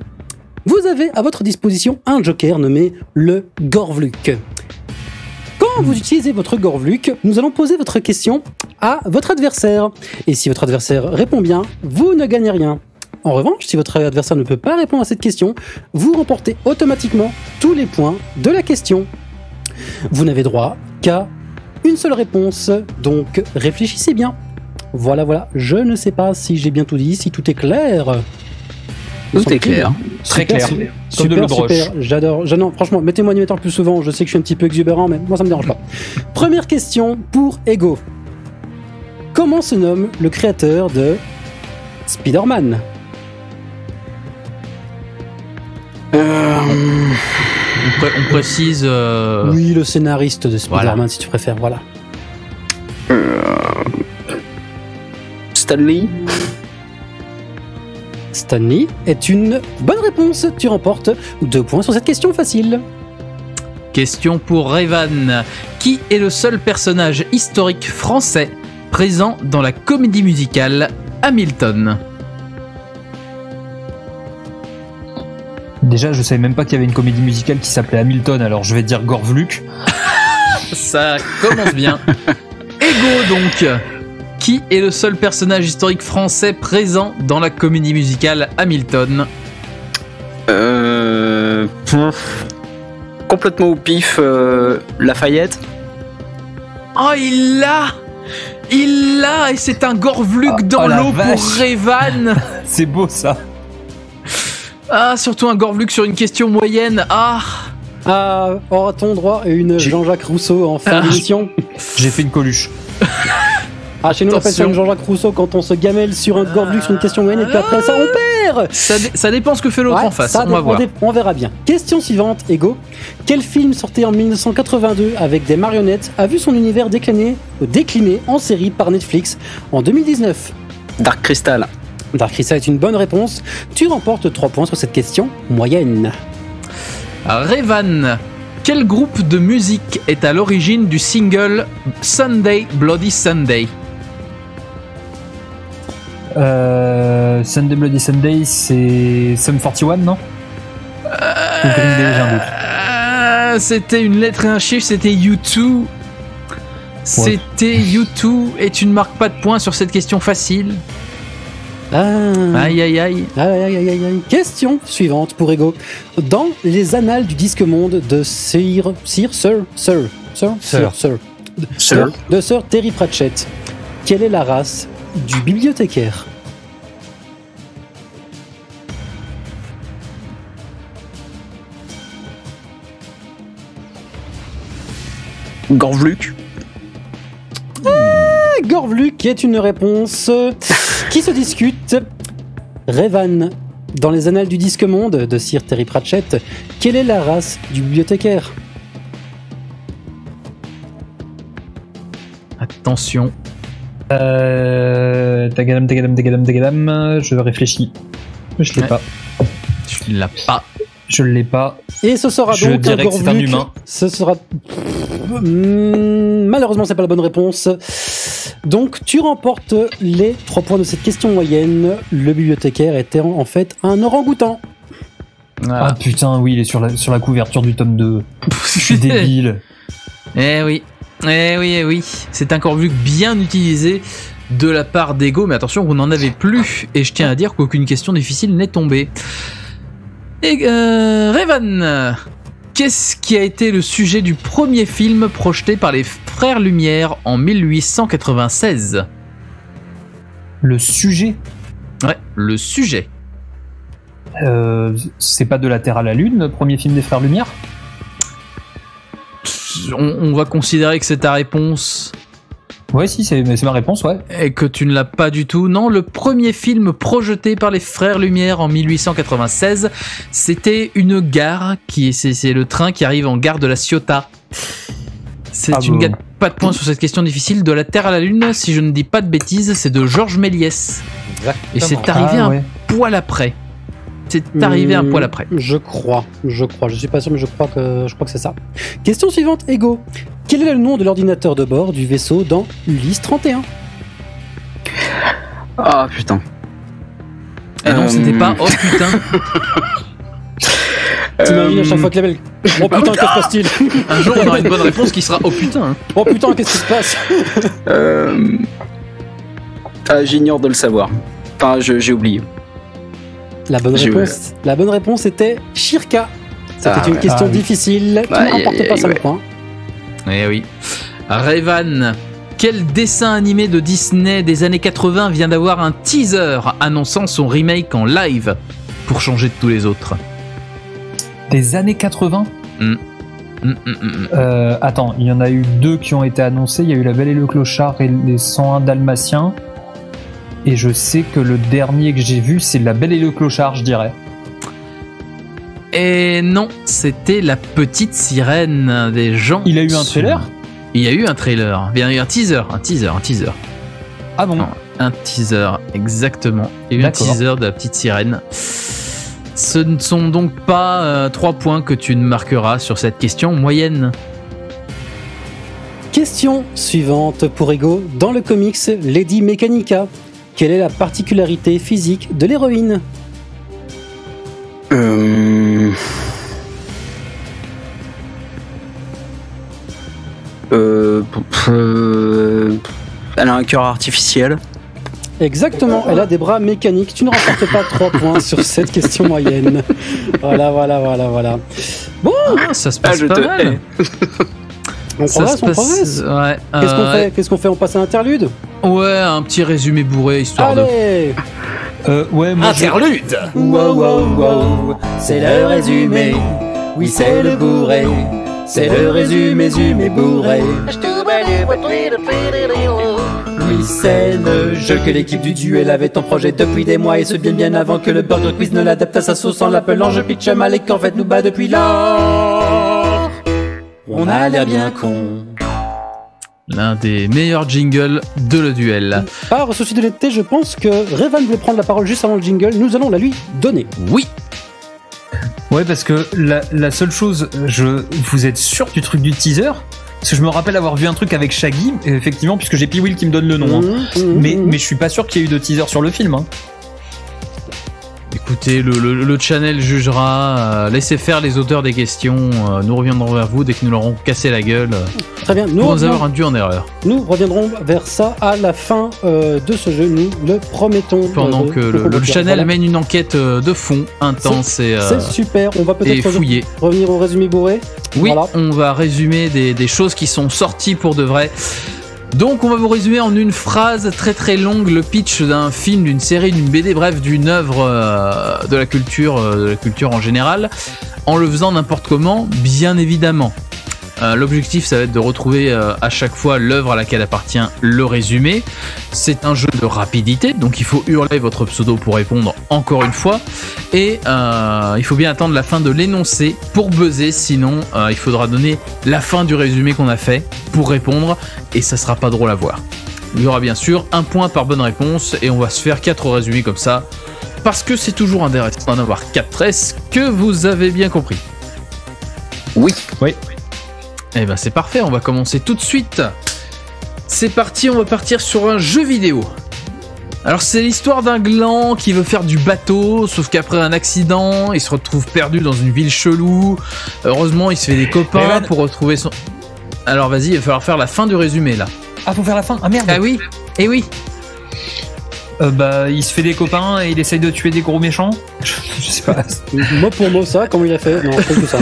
vous avez à votre disposition un joker nommé le Gorvluk. Quand vous utilisez votre Gorvluk, nous allons poser votre question à votre adversaire. Et si votre adversaire répond bien, vous ne gagnez rien. En revanche, si votre adversaire ne peut pas répondre à cette question, vous remportez automatiquement tous les points de la question. Vous n'avez droit qu'à une seule réponse, donc réfléchissez bien. Voilà, je ne sais pas si j'ai bien tout dit, si tout est clair.
Tout est clair.
Très clair.
Super, j'adore. Non, franchement, mettez-moi animateur plus souvent. Je sais que je suis un petit peu exubérant, mais moi ça me dérange pas. Première question pour Ego. Comment se nomme le créateur de Spider-Man?
On précise.
Oui, le scénariste de Spider-Man, voilà. Si tu préfères, voilà.
Stanley.
Stanley est une bonne réponse. Tu remportes 2 points sur cette question facile.
Question pour Revan. Qui est le seul personnage historique français présent dans la comédie musicale Hamilton?
Déjà, je savais même pas qu'il y avait une comédie musicale qui s'appelait Hamilton, alors je vais dire Gorvluk.
Ça commence bien. Ego donc. Qui est le seul personnage historique français présent dans la comédie musicale Hamilton?
Complètement au pif, Lafayette.
Oh, il l'a, et c'est un Gorvluk dans l'eau pour Revan.
C'est beau ça.
Ah, surtout un Gorvluk sur une question moyenne.
Aura-t-on droit à une Jean-Jacques Rousseau en fin d'émission?
J'ai fait une coluche.
Chez nous on appelle ça une Jean-Jacques Rousseau quand on se gamelle sur un Gorvluk sur une question moyenne et puis après ça on perd.
Ça dépend ce que fait l'autre en face, on va voir.
On verra bien. Question suivante, Ego. Quel film sorti en 1982 avec des marionnettes a vu son univers décliné en série par Netflix en 2019?
Dark Crystal.
Dark Crystal est une bonne réponse. Tu remportes 3 points sur cette question moyenne.
Revan, quel groupe de musique est à l'origine du single Sunday Bloody Sunday?
Sunday Bloody Sunday, c'est Sum 41, non?
C'était une lettre et un chiffre, c'était U2. C'était U2 et tu ne marques pas de points sur cette question facile. Aïe.
Question suivante pour Ego. Dans les annales du disque monde de Sir Terry Pratchett, quelle est la race du bibliothécaire?
Gorvluk.
Gorvluk est une réponse qui se discute. Revan, dans les annales du disque monde de Sir Terry Pratchett, quelle est la race du bibliothécaire?
Attention.
Tagadam, je réfléchis. Je l'ai pas.
Tu l'as pas.
Je l'ai pas.
Et ce sera
je
donc
dirais
un
que c'est un humain.
Ce sera... Malheureusement, c'est pas la bonne réponse. Donc, tu remportes les 3 points de cette question moyenne. Le bibliothécaire était en fait un orang-outan.
Ah putain, oui, il est sur la couverture du tome 2. Je suis débile.
Eh oui. C'est un Gorvluk bien utilisé de la part d'Ego, mais attention, vous n'en avez plus. Et je tiens à dire qu'aucune question difficile n'est tombée. Et Revan, qu'est-ce qui a été le sujet du premier film projeté par les Frères Lumière en 1896?
Le sujet?
Ouais, le sujet.
C'est pas De la Terre à la Lune, le premier film des Frères Lumière?
On va considérer que c'est ta réponse.
Ouais, si, c'est ma réponse, ouais.
Et que tu ne l'as pas du tout. Non, le premier film projeté par les Frères Lumière en 1896, c'était une gare, c'est le train qui arrive en gare de la Ciotat. C'est une gare, pas de points sur cette question difficile. De la Terre à la Lune, si je ne dis pas de bêtises, c'est de Georges Méliès. Exactement. Et c'est arrivé un poil après. C'est arrivé un poil après.
Je crois. Je suis pas sûr, mais je crois que c'est ça. Question suivante, Ego. Quel est le nom de l'ordinateur de bord du vaisseau dans Ulysse 31?
Ah putain.
Et non, c'était pas oh putain.
T'imagines à chaque fois que la belle. Oh putain, que se passe-t-il?
Un jour, on aura une bonne réponse qui sera oh putain.
Oh putain, qu'est-ce qui se passe?
J'ignore de le savoir. Enfin, j'ai oublié.
La bonne réponse était Shirka. C'était une question difficile. Tu ne remportes pas 5 points.
Eh oui. Revan, quel dessin animé de Disney des années 80 vient d'avoir un teaser annonçant son remake en live pour changer de tous les autres?
Des années 80? Attends, il y en a eu 2 qui ont été annoncés. Il y a eu La Belle et le Clochard et les 101 Dalmatiens. Et je sais que le dernier que j'ai vu, c'est La Belle et le Clochard, je dirais.
Et non, c'était La Petite Sirène des gens.
Il a eu un trailer?
Il y a eu un trailer. Il y a eu un teaser.
Ah bon?
Non, un teaser, exactement. Il y a eu un teaser de La Petite Sirène. Ce ne sont donc pas 3 points que tu ne marqueras sur cette question moyenne.
Question suivante pour Ego. Dans le comics Lady Mechanica, quelle est la particularité physique de l'héroïne?
a un cœur artificiel.
Exactement, elle a des bras mécaniques. Tu ne remportes pas 3 points sur cette question moyenne. Voilà. Bon,
ça se passe pas mal.
On progresse.
Ouais.
Qu'est-ce qu'on fait? On passe à l'interlude?
Ouais, un petit résumé bourré, histoire
Allez
ouais, moi
Interlude.
Wow, c'est le résumé. Oui, c'est le bourré. C'est le résumé bourré. Oui, c'est le jeu que l'équipe du duel avait en projet depuis des mois. Et ce bien avant que le Burger Quiz ne l'adapte à sa sauce en l'appelant jeu pitch mal et qu'en fait nous bat depuis lors. On a l'air bien con.
L'un des meilleurs jingles de le duel.
Par souci d'honnêteté, je pense que Revan voulait prendre la parole juste avant le jingle. Nous allons la lui donner.
Oui.
Ouais, parce que la seule chose, vous êtes sûr du truc du teaser? Parce que je me rappelle avoir vu un truc avec Shaggy, effectivement, puisque j'ai P-Will qui me donne le nom. Mais je suis pas sûr qu'il y ait eu de teaser sur le film. Hein.
Écoutez, le channel jugera. Laissez faire les auteurs des questions. Nous reviendrons vers vous dès que nous leur aurons cassé la gueule.
Très bien.
Pour nous avoir induit en erreur.
Nous reviendrons vers ça à la fin de ce jeu. Nous le promettons.
Pendant que le channel mène une enquête de fond intense
c'est super. On va peut-être revenir au résumé bourré.
Oui, on va résumer des choses qui sont sorties pour de vrai. Donc on va vous résumer en une phrase très très longue le pitch d'un film, d'une série, d'une BD, bref d'une œuvre de la culture en général, en le faisant n'importe comment, bien évidemment. L'objectif, ça va être de retrouver à chaque fois l'œuvre à laquelle appartient le résumé. C'est un jeu de rapidité, donc il faut hurler votre pseudo pour répondre encore une fois. Et il faut bien attendre la fin de l'énoncé pour buzzer, sinon il faudra donner la fin du résumé qu'on a fait pour répondre, et ça sera pas drôle à voir. Il y aura bien sûr un point par bonne réponse, et on va se faire 4 résumés comme ça, parce que c'est toujours intéressant d'en avoir 4. Est-ce que vous avez bien compris?
Oui.
Eh ben c'est parfait, on va commencer tout de suite. C'est parti, on va partir sur un jeu vidéo. Alors c'est l'histoire d'un gland qui veut faire du bateau, sauf qu'après un accident, il se retrouve perdu dans une ville chelou. Heureusement, il se fait des copains pour retrouver son... Alors vas-y, il va falloir faire la fin du résumé là.
Ah, faut faire la fin? Ah merde.
Ah oui. Eh oui.
Il se fait des copains et il essaye de tuer des gros méchants. Je sais pas.
Mot pour mot ça, comment il a fait? Non, c'est tout ça.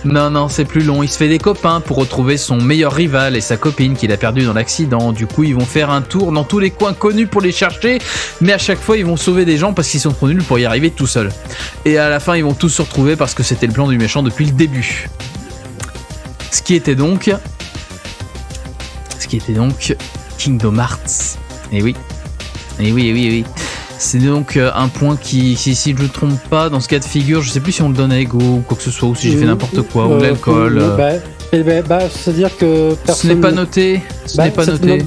Non, c'est plus long. Il se fait des copains pour retrouver son meilleur rival et sa copine qu'il a perdu dans l'accident. Du coup, ils vont faire un tour dans tous les coins connus pour les chercher, mais à chaque fois, ils vont sauver des gens parce qu'ils sont trop nuls pour y arriver tout seuls. Et à la fin, ils vont tous se retrouver parce que c'était le plan du méchant depuis le début. Ce qui était donc Kingdom Hearts. Et oui. C'est donc un point qui, si je ne me trompe pas, dans ce cas de figure, je sais plus si on le donne à Ego ou quoi que ce soit, ou si j'ai fait n'importe quoi, ou de l'alcool.
C'est-à-dire que personne...
Ce n'est pas noté.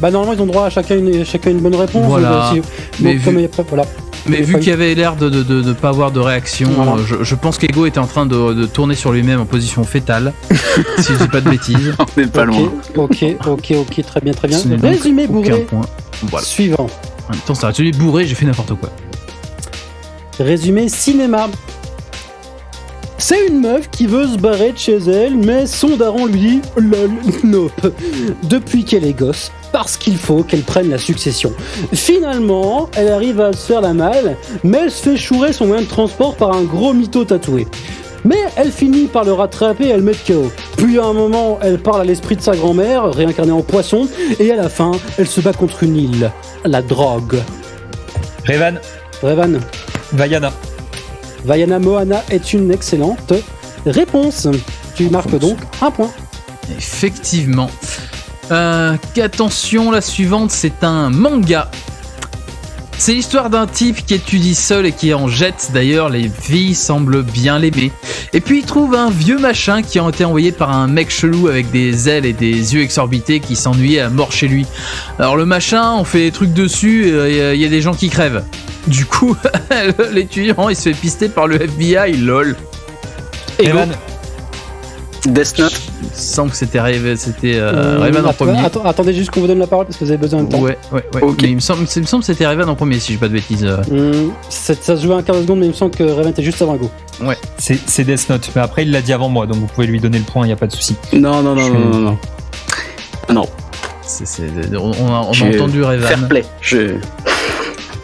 Normalement, ils ont droit à chacun une bonne réponse.
Voilà.
Mais
vu qu'il y avait l'air de ne pas avoir de réaction, voilà. Je pense qu'Ego était en train de tourner sur lui-même en position fétale, si je dis pas de bêtises.
On n'est pas loin.
Ok, très bien. Résumé bourré.
Voilà.
Suivant.
En même temps, ça a celui bourré, j'ai fait n'importe quoi.
Résumé cinéma. C'est une meuf qui veut se barrer de chez elle, mais son daron lui dit lol, nope, depuis qu'elle est gosse, parce qu'il faut qu'elle prenne la succession. Finalement, elle arrive à se faire la malle, mais elle se fait chourer son moyen de transport par un gros mytho tatoué. Mais elle finit par le rattraper et elle met KO. Puis à un moment, elle parle à l'esprit de sa grand-mère, réincarnée en poisson, et à la fin, elle se bat contre une île. La drogue.
Revan.
Vaiana Moana est une excellente réponse. Tu marques donc un point.
Effectivement. Attention, la suivante, c'est un manga. C'est l'histoire d'un type qui étudie seul et qui en jette. D'ailleurs, les filles semblent bien l'aimer. Et puis il trouve un vieux machin qui a été envoyé par un mec chelou avec des ailes et des yeux exorbités qui s'ennuyait à mort chez lui. Alors le machin, on fait des trucs dessus et il y a des gens qui crèvent. Du coup, l'étudiant, il se fait pister par le FBI, lol. Et
Death Note.
Il semble que c'était Rayman en premier.
Attendez juste qu'on vous donne la parole parce que vous avez besoin de temps.
Ouais. Okay. Mais il me semble que c'était Rayman en premier, si je dis pas de bêtises.
Ça se joue à un quart de seconde, mais il me semble que Rayman était juste avant Go.
Ouais. C'est Death Note, mais après il l'a dit avant moi, donc vous pouvez lui donner le point, il n'y a pas de souci.
Non.
On a entendu Revan.
Fair play.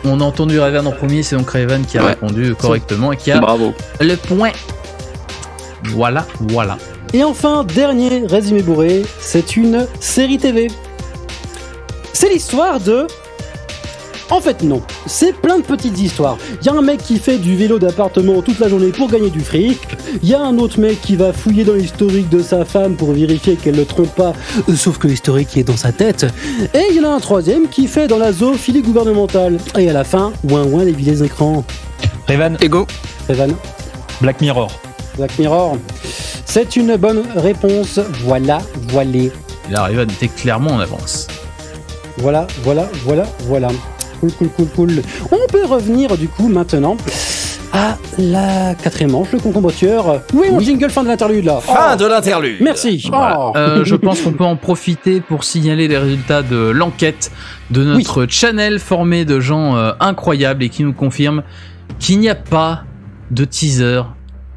On a entendu Revan en premier, c'est donc Revan qui a répondu correctement et qui a
Bravo.
le point. Voilà.
Et enfin, dernier résumé bourré, c'est une série TV. C'est l'histoire de... En fait non, c'est plein de petites histoires. Il y a un mec qui fait du vélo d'appartement toute la journée pour gagner du fric. Il y a un autre mec qui va fouiller dans l'historique de sa femme pour vérifier qu'elle ne trompe pas, sauf que l'historique est dans sa tête. Et il y en a un troisième qui fait dans la zoophilie gouvernementale. Et à la fin, ouin les vilains écrans.
Revan.
Ego.
Revan.
Black Mirror.
Black Mirror. C'est une bonne réponse. Voilà.
Et là, Revan était clairement en avance.
Voilà. Cool. On peut revenir du coup maintenant à la quatrième manche, le concombre tueur. Oui, mon jingle fin de l'interlude là.
Fin de l'interlude.
Merci.
Voilà. Je pense qu'on peut en profiter pour signaler les résultats de l'enquête de notre channel formé de gens incroyables et qui nous confirment qu'il n'y a pas de teaser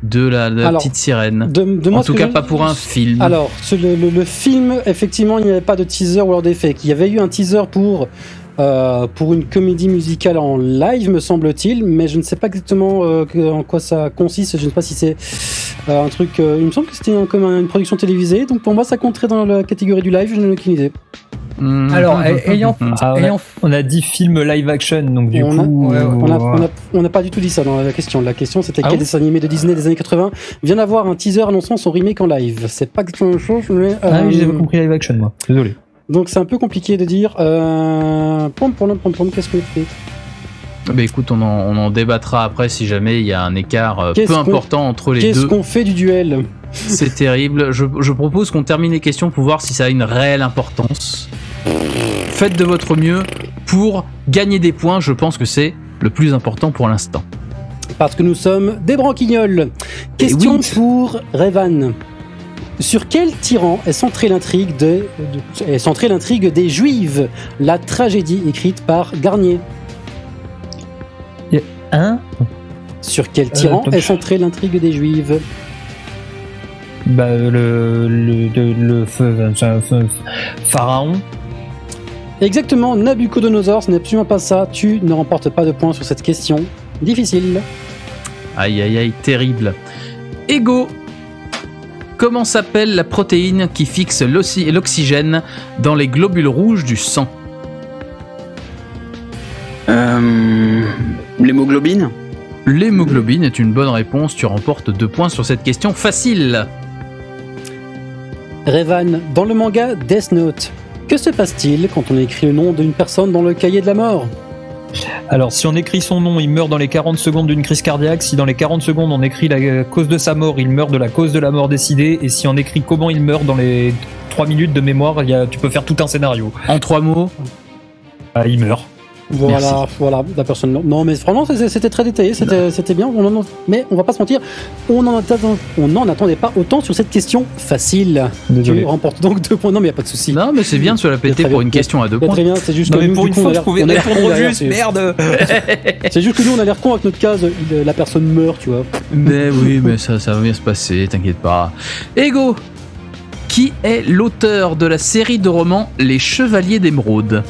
de la petite sirène. En tout cas, pas pour un film.
Alors, le film, effectivement, il n'y avait pas de teaser ou alors d'effet. Il y avait eu un teaser pour une comédie musicale en live, me semble-t-il, mais je ne sais pas exactement en quoi ça consiste. Je ne sais pas si c'est un truc... il me semble que c'était comme une production télévisée, donc pour moi ça compterait dans la catégorie du live, je n'ai aucune idée.
Alors, on a dit film live action, donc du coup...
On n'a pas du tout dit ça dans la question. La question c'était quel dessin animé de Disney des années 80 vient d'avoir un teaser annonçant son remake en live. C'est pas exactement la même chose, mais...
j'avais compris live action, moi. Désolé.
Donc c'est un peu compliqué de dire. Qu'est-ce qu'on fait ?
Bah écoute, on en débattra après si jamais il y a un écart peu important entre les deux.
Qu'est-ce qu'on fait du duel ?
C'est terrible. Je propose qu'on termine les questions pour voir si ça a une réelle importance. Faites de votre mieux pour gagner des points. Je pense que c'est le plus important pour l'instant.
Parce que nous sommes des branquignoles. Question pour Revan. Sur quel tyran est centrée l'intrigue des Juives, la tragédie écrite par Garnier? Sur quel tyran est centrée l'intrigue des Juives?
Le pharaon.
Exactement, Nabucodonosor, ce n'est absolument pas ça. Tu ne remportes pas de points sur cette question. Difficile.
Aïe, terrible. Ego. Comment s'appelle la protéine qui fixe l'oxygène dans les globules rouges du sang?
L'hémoglobine.
L'hémoglobine est une bonne réponse. Tu remportes 2 points sur cette question facile.
Revan, dans le manga Death Note, que se passe-t-il quand on écrit le nom d'une personne dans le cahier de la mort?
Alors, si on écrit son nom, il meurt dans les 40 secondes d'une crise cardiaque. Si dans les 40 secondes, on écrit la cause de sa mort, il meurt de la cause de la mort décidée. Et si on écrit comment il meurt dans les 3 minutes de mémoire, tu peux faire tout un scénario.
En 3 mots,
il meurt.
Voilà, la personne. Non, mais franchement, c'était très détaillé, c'était bien. Mais on va pas se mentir, on n'en attendait pas autant sur cette question facile.
Désolé.
Tu remportes donc 2 points. Non, mais y a pas de souci.
Non, mais c'est bien de se la péter pour une question à 2 points.
Très bien, c'est juste que
mais
nous,
pour une fois, je pouvais répondre juste, merde.
C'est juste que nous, on a l'air con avec notre case. La personne meurt, tu vois.
Mais oui, mais ça va bien se passer, t'inquiète pas. Ego, qui est l'auteur de la série de romans Les Chevaliers d'Émeraude?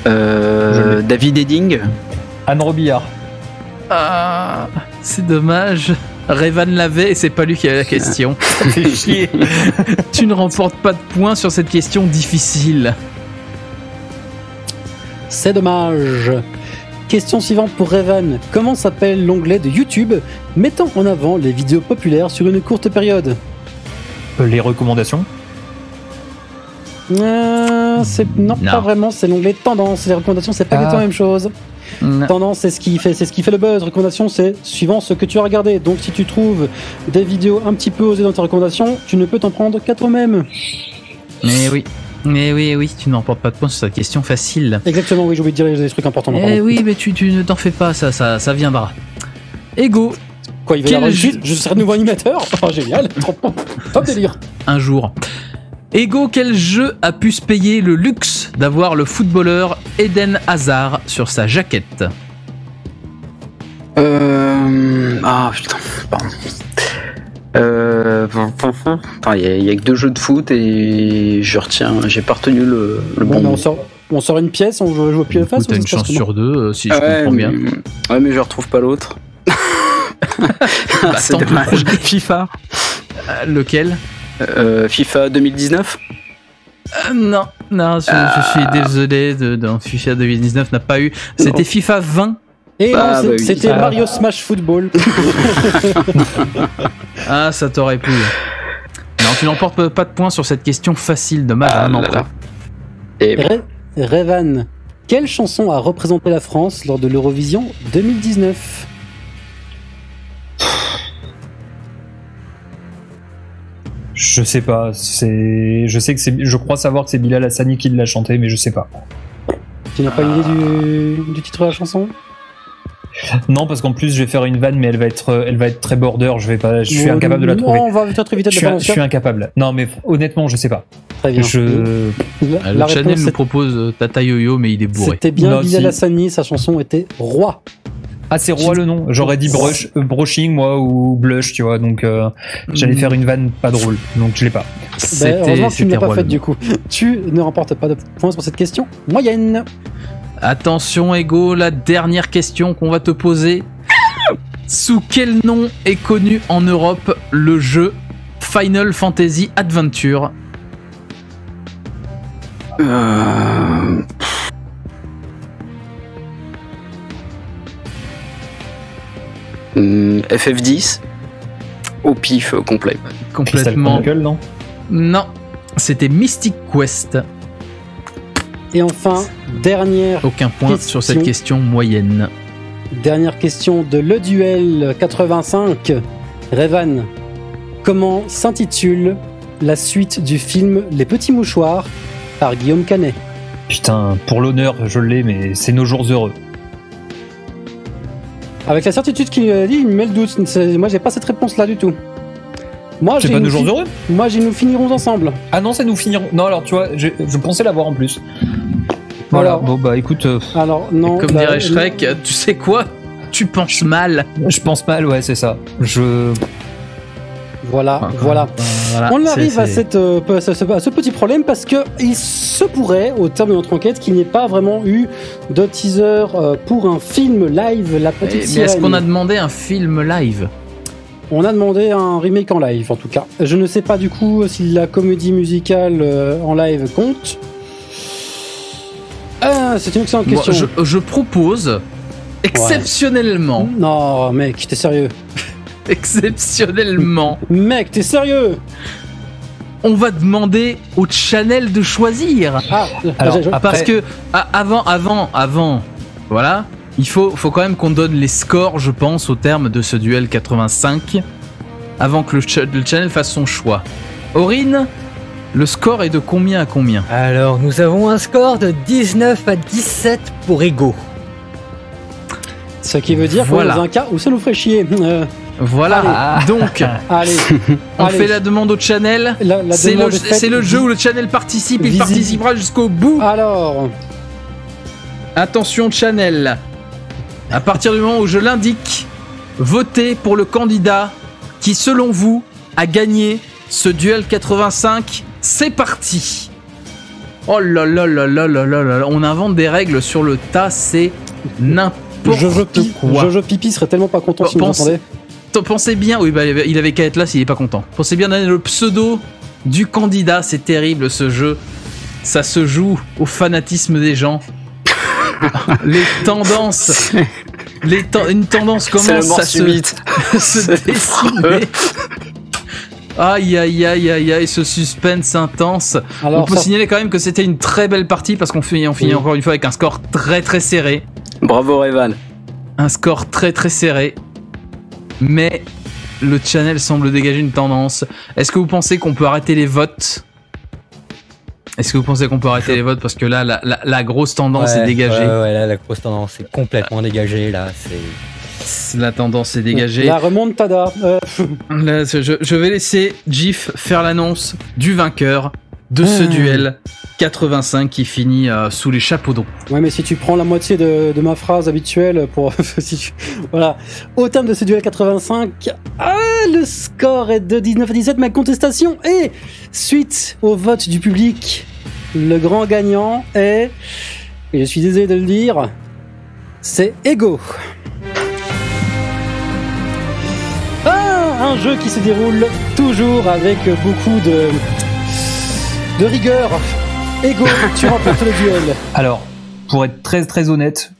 David Edding.
Anne Robillard.
Ah, c'est dommage. Revan l'avait et c'est pas lui qui a la question.
Ça fait chier.
Tu ne remportes pas de points sur cette question difficile.
C'est dommage. Question suivante pour Revan. Comment s'appelle l'onglet de YouTube mettant en avant les vidéos populaires sur une courte période?
Les recommandations.
Non, pas vraiment, c'est l'onglet tendance. Les recommandations, c'est pas exactement la même chose.
Non.
Tendance, c'est ce qui fait le buzz. Recommandations, c'est suivant ce que tu as regardé. Donc, si tu trouves des vidéos un petit peu osées dans tes recommandations, tu ne peux t'en prendre qu'à toi-même.
Mais oui, tu n'emportes pas de points sur cette question facile.
Exactement, oui, j'ai oublié de dire des trucs importants.
Oui, mais tu ne t'en fais pas, ça viendra. Ego.
Quoi, il va y avoir je serai nouveau animateur? Oh, génial, top délire.
Un jour. Ego, quel jeu a pu se payer le luxe d'avoir le footballeur Eden Hazard sur sa jaquette?
Ah putain, pardon. Il y a que 2 jeux de foot et j'ai pas retenu le bon.
Mais on sort une pièce, on joue au pied de face.
T'as une chance sur 2, si je comprends bien.
Ouais, mais je retrouve pas l'autre. C'est
tant pis.
dommage. FIFA.
Lequel
FIFA 2019.
Non, je suis désolé. Dans FIFA 2019 n'a pas eu. C'était FIFA 20.
Et c'était Mario Smash Football.
Ah, ça t'aurait plu. Non, tu n'emportes pas de points sur cette question facile. Dommage,
Revan, quelle chanson a représenté la France lors de l'Eurovision 2019 ?
Je sais pas. Je crois savoir que c'est Bilal Hassani qui l'a chanté, mais je sais pas.
Tu n'as pas une idée du titre de la chanson ?
Non, parce qu'en plus je vais faire une vanne, mais elle va être très border. Je suis incapable de la trouver.
On va très vite.
Je suis incapable. Non, mais honnêtement, je sais pas.
Très bien.
Le Channel nous propose Tata Yo-Yo, mais il est bourré.
C'était bien Bilal Hassani. Sa chanson était Roi.
Ah, c'est Roi le nom. J'aurais dit brushing moi ou blush, tu vois. Donc j'allais faire une vanne pas drôle. Donc je l'ai pas.
Heureusement que tu ne l'as pas faite du coup. Tu ne remportes pas de points sur cette question moyenne.
Attention Ego, la dernière question qu'on va te poser. Sous quel nom est connu en Europe le jeu Final Fantasy Adventure ?
FF10 au pif complet.
Complètement.
Chronicle, non ?
Non, c'était Mystic Quest.
Et enfin, dernière
Aucun point
question.
sur cette question moyenne.
Dernière question de Le Duel 85. Revan, comment s'intitule la suite du film Les Petits Mouchoirs par Guillaume Canet ?
Putain, pour l'honneur, je l'ai, mais c'est Nos Jours Heureux.
Avec la certitude qu'il a dit, il me met le doute. Moi, j'ai pas cette réponse-là du tout. Moi,
c'est pas Nos Jours Heureux ?
Moi, j'ai Nous finirons ensemble.
Ah non, c'est Nous finirons. Non, alors tu vois, je pensais l'avoir en plus. Voilà,
alors,
bon bah écoute.
Alors non.
Comme dirait Shrek, tu sais quoi ? Tu penses mal.
Je pense mal, ouais, c'est ça.
Voilà. On arrive à ce petit problème parce que il se pourrait, au terme de notre enquête, qu'il n'y ait pas vraiment eu de teaser pour un film live, La Petite Sirène.
Mais est-ce qu'on a demandé un film live ?
On a demandé un remake en live, en tout cas. Je ne sais pas du coup si la comédie musicale en live compte. C'est une excellente question.
Je propose, exceptionnellement...
Ouais. Non, mec, t'es sérieux ?
Exceptionnellement...
Mec, t'es sérieux ?
On va demander au Channel de choisir. Parce que avant, voilà, il faut quand même qu'on donne les scores, je pense, au terme de ce duel 85, avant que le Channel fasse son choix. Aurine, le score est de combien à combien ?
Alors, nous avons un score de 19 à 17 pour Ego.
Ce qui veut dire qu'on est dans un cas où ça nous ferait chier.
Voilà,
allez.
Donc, on fait la demande au Channel. C'est le jeu où le Channel participe, il participera jusqu'au bout.
Alors,
attention Channel, à partir du moment où je l'indique, votez pour le candidat qui, selon vous, a gagné ce duel 85. C'est parti. Oh là là là là là là là, on invente des règles sur le tas, c'est n'importe quoi.
Jojo Pipi serait tellement pas content s'il nous entendait.
Pensez bien, oui, bah, il avait qu'à être là s'il est pas content. Pensez bien donner le pseudo du candidat, c'est terrible ce jeu. Ça se joue au fanatisme des gens. Les tendances. Une tendance commence à se dessiner. Aïe aïe aïe aïe aïe, ce suspense intense. Alors, on peut signaler quand même que c'était une très belle partie parce qu'on finit encore une fois avec un score très très serré.
Bravo Revan.
Un score très très serré. Mais le Channel semble dégager une tendance. Est-ce que vous pensez qu'on peut arrêter les votes ? Les votes parce que là, la grosse tendance est dégagée.
Ouais, là, la grosse tendance est complètement dégagée. Là,
la tendance est dégagée.
La remontada.
Là, je vais laisser Gif faire l'annonce du vainqueur de ce duel 85 qui finit sous les chapeaux d'eau.
Ouais, mais si tu prends la moitié de ma phrase habituelle pour... Voilà. Au terme de ce duel 85, le score est de 19 à 17, ma contestation est, suite au vote du public, le grand gagnant est, et je suis désolé de le dire, c'est Ego. Un jeu qui se déroule toujours avec beaucoup de rigueur. Ego, tu remportes le duel.
Alors, pour être très très honnête,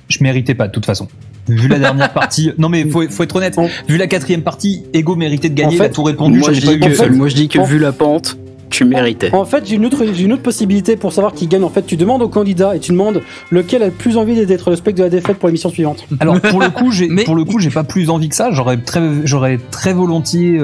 je méritais pas de toute façon. Vu la dernière partie, non mais faut être honnête. Vu la 4e partie, Ego méritait de gagner. Il a tout répondu.
Moi je dis que vu la pente, tu méritais.
En fait, j'ai une autre possibilité pour savoir qui gagne. En fait, tu demandes au candidat et tu demandes lequel a le plus envie d'être le spectre de la défaite pour l'émission suivante.
Alors pour le coup, j'ai pas plus envie que ça. J'aurais très volontiers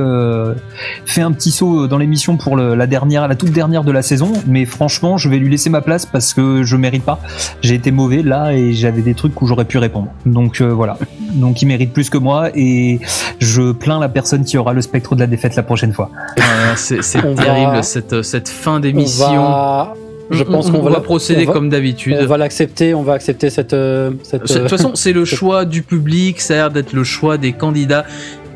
fait un petit saut dans l'émission pour la toute dernière de la saison. Mais franchement, je vais lui laisser ma place parce que je mérite pas. J'ai été mauvais là et j'avais des trucs où j'aurais pu répondre. Donc voilà. Donc il mérite plus que moi et je plains la personne qui aura le spectre de la défaite la prochaine fois.
C'est terrible. Cette fin d'émission.
Je pense qu'on
va procéder comme d'habitude.
On va l'accepter, cette.
De toute façon, c'est le choix du public, ça a l'air d'être le choix des candidats.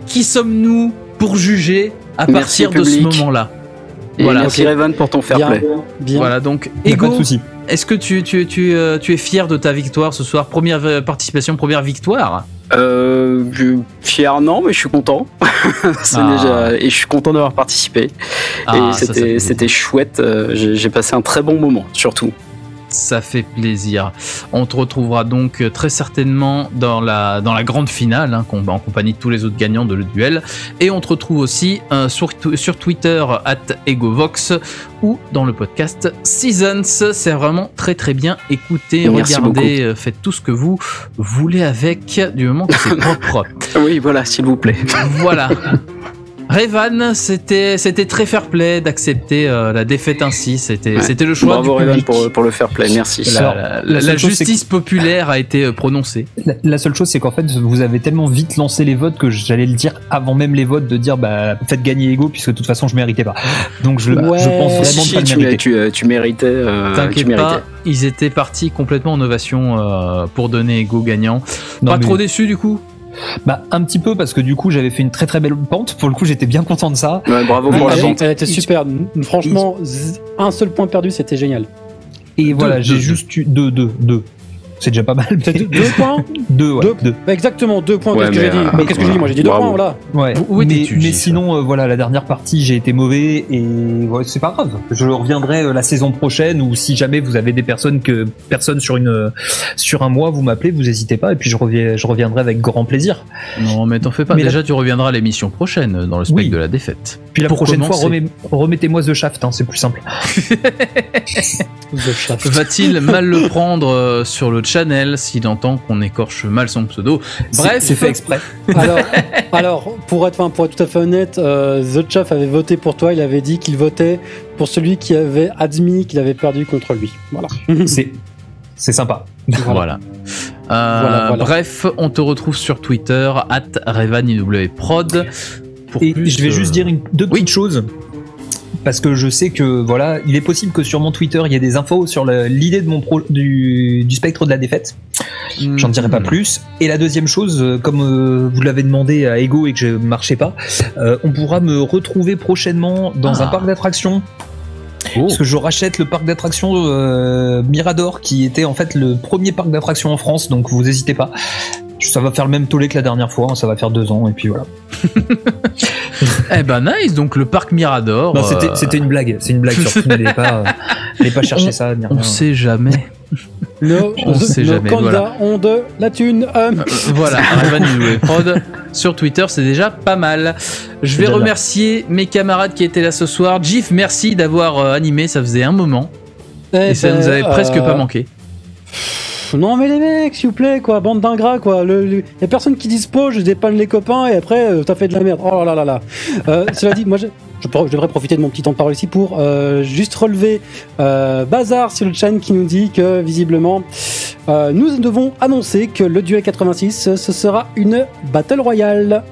Qui sommes-nous pour juger à partir de ce moment-là?
Et voilà. Merci Revan pour ton fair play.
Bien.
Voilà, donc Ego, est-ce que tu es fier de ta victoire ce soir? Première participation, première victoire?
Fier non, mais je suis content. Et je suis content d'avoir participé. Et c'était chouette. J'ai passé un très bon moment, surtout.
Ça fait plaisir. On te retrouvera donc très certainement dans la grande finale, en compagnie de tous les autres gagnants de le duel. Et on te retrouve aussi sur Twitter @egovox ou dans le podcast Seasons. C'est vraiment très très bien. Écoutez, regardez, faites tout ce que vous voulez avec, du moment que c'est propre.
Oui, voilà, s'il vous plaît.
Voilà. Revan, c'était très fair play d'accepter la défaite ainsi. C'était le choix du public.
Revan pour le fair play, merci.
La justice populaire a été prononcée.
La seule chose, c'est qu'en fait, vous avez tellement vite lancé les votes que j'allais le dire avant même les votes, de dire faites gagner Ego, puisque de toute façon je méritais pas. Donc je pense vraiment pas le mériter.
Tu méritais.
T'inquiète pas, ils étaient partis complètement en ovation pour donner Ego gagnant. Pas trop déçu du coup?
Un petit peu, parce que du coup j'avais fait une très très belle pente. Pour le coup, j'étais bien content de ça.
Ouais, bravo pour la pente.
Elle était super. Franchement, un seul point perdu, c'était génial.
Et voilà, j'ai juste eu deux. C'est déjà pas mal.
Mais... 2 points.
2, ouais. 2.
Exactement, 2 points. Qu'est-ce que j'ai dit? Qu'est-ce que j'ai dit? Moi, j'ai dit 2 points, voilà.
Ouais. Mais sinon, voilà, la dernière partie, j'ai été mauvais et c'est pas grave. Je reviendrai la saison prochaine, ou si jamais vous avez des personnes sur un mois, vous m'appelez, vous hésitez pas, et puis je reviendrai avec grand plaisir.
Non, mais t'en fais pas. Déjà, tu reviendras à l'émission prochaine dans le spectre de la défaite.
Puis la prochaine fois, remettez-moi The Shaft, c'est plus simple.
The Shaft.
Va-t-il mal le prendre sur le channel s'il entend qu'on écorche mal son pseudo? Bref,
c'est fait exprès.
Alors, pour être tout à fait honnête, The Chaff avait voté pour toi. Il avait dit qu'il votait pour celui qui avait admis qu'il avait perdu contre lui. Voilà.
C'est sympa.
Voilà. Bref, on te retrouve sur Twitter @RevanIWProd.
Et je vais juste dire deux petites choses. Parce que je sais que voilà, il est possible que sur mon Twitter il y ait des infos sur l'idée de du spectre de la défaite. J'en dirai pas plus. Et la deuxième chose, comme vous l'avez demandé à Ego et que je ne marchais pas, on pourra me retrouver prochainement dans un parc d'attractions. Parce que je rachète le parc d'attractions Mirador, qui était en fait le premier parc d'attractions en France, donc vous n'hésitez pas. Ça va faire le même tollé que la dernière fois, ça va faire 2 ans et puis voilà.
Eh ben nice, donc le parc Mirador.
Non, c'était une blague, c'est une blague surtout, n'allez pas chercher ça.
On sait jamais.
Nos candidats ont de la thune.
Voilà, Prod sur Twitter, c'est déjà pas mal. Je vais remercier mes camarades qui étaient là ce soir. Gif, merci d'avoir animé, ça faisait un moment. Et ça nous avait presque pas manqué.
Non mais les mecs, s'il vous plaît, quoi, bande d'ingrats, quoi. Y a personne qui dispo, je dépanne les copains et après t'as fait de la merde. Oh là là là. Cela dit, moi je devrais profiter de mon petit temps de parole ici pour juste relever Bazar sur le chat qui nous dit que visiblement nous devons annoncer que le duel 86 ce sera une Battle Royale.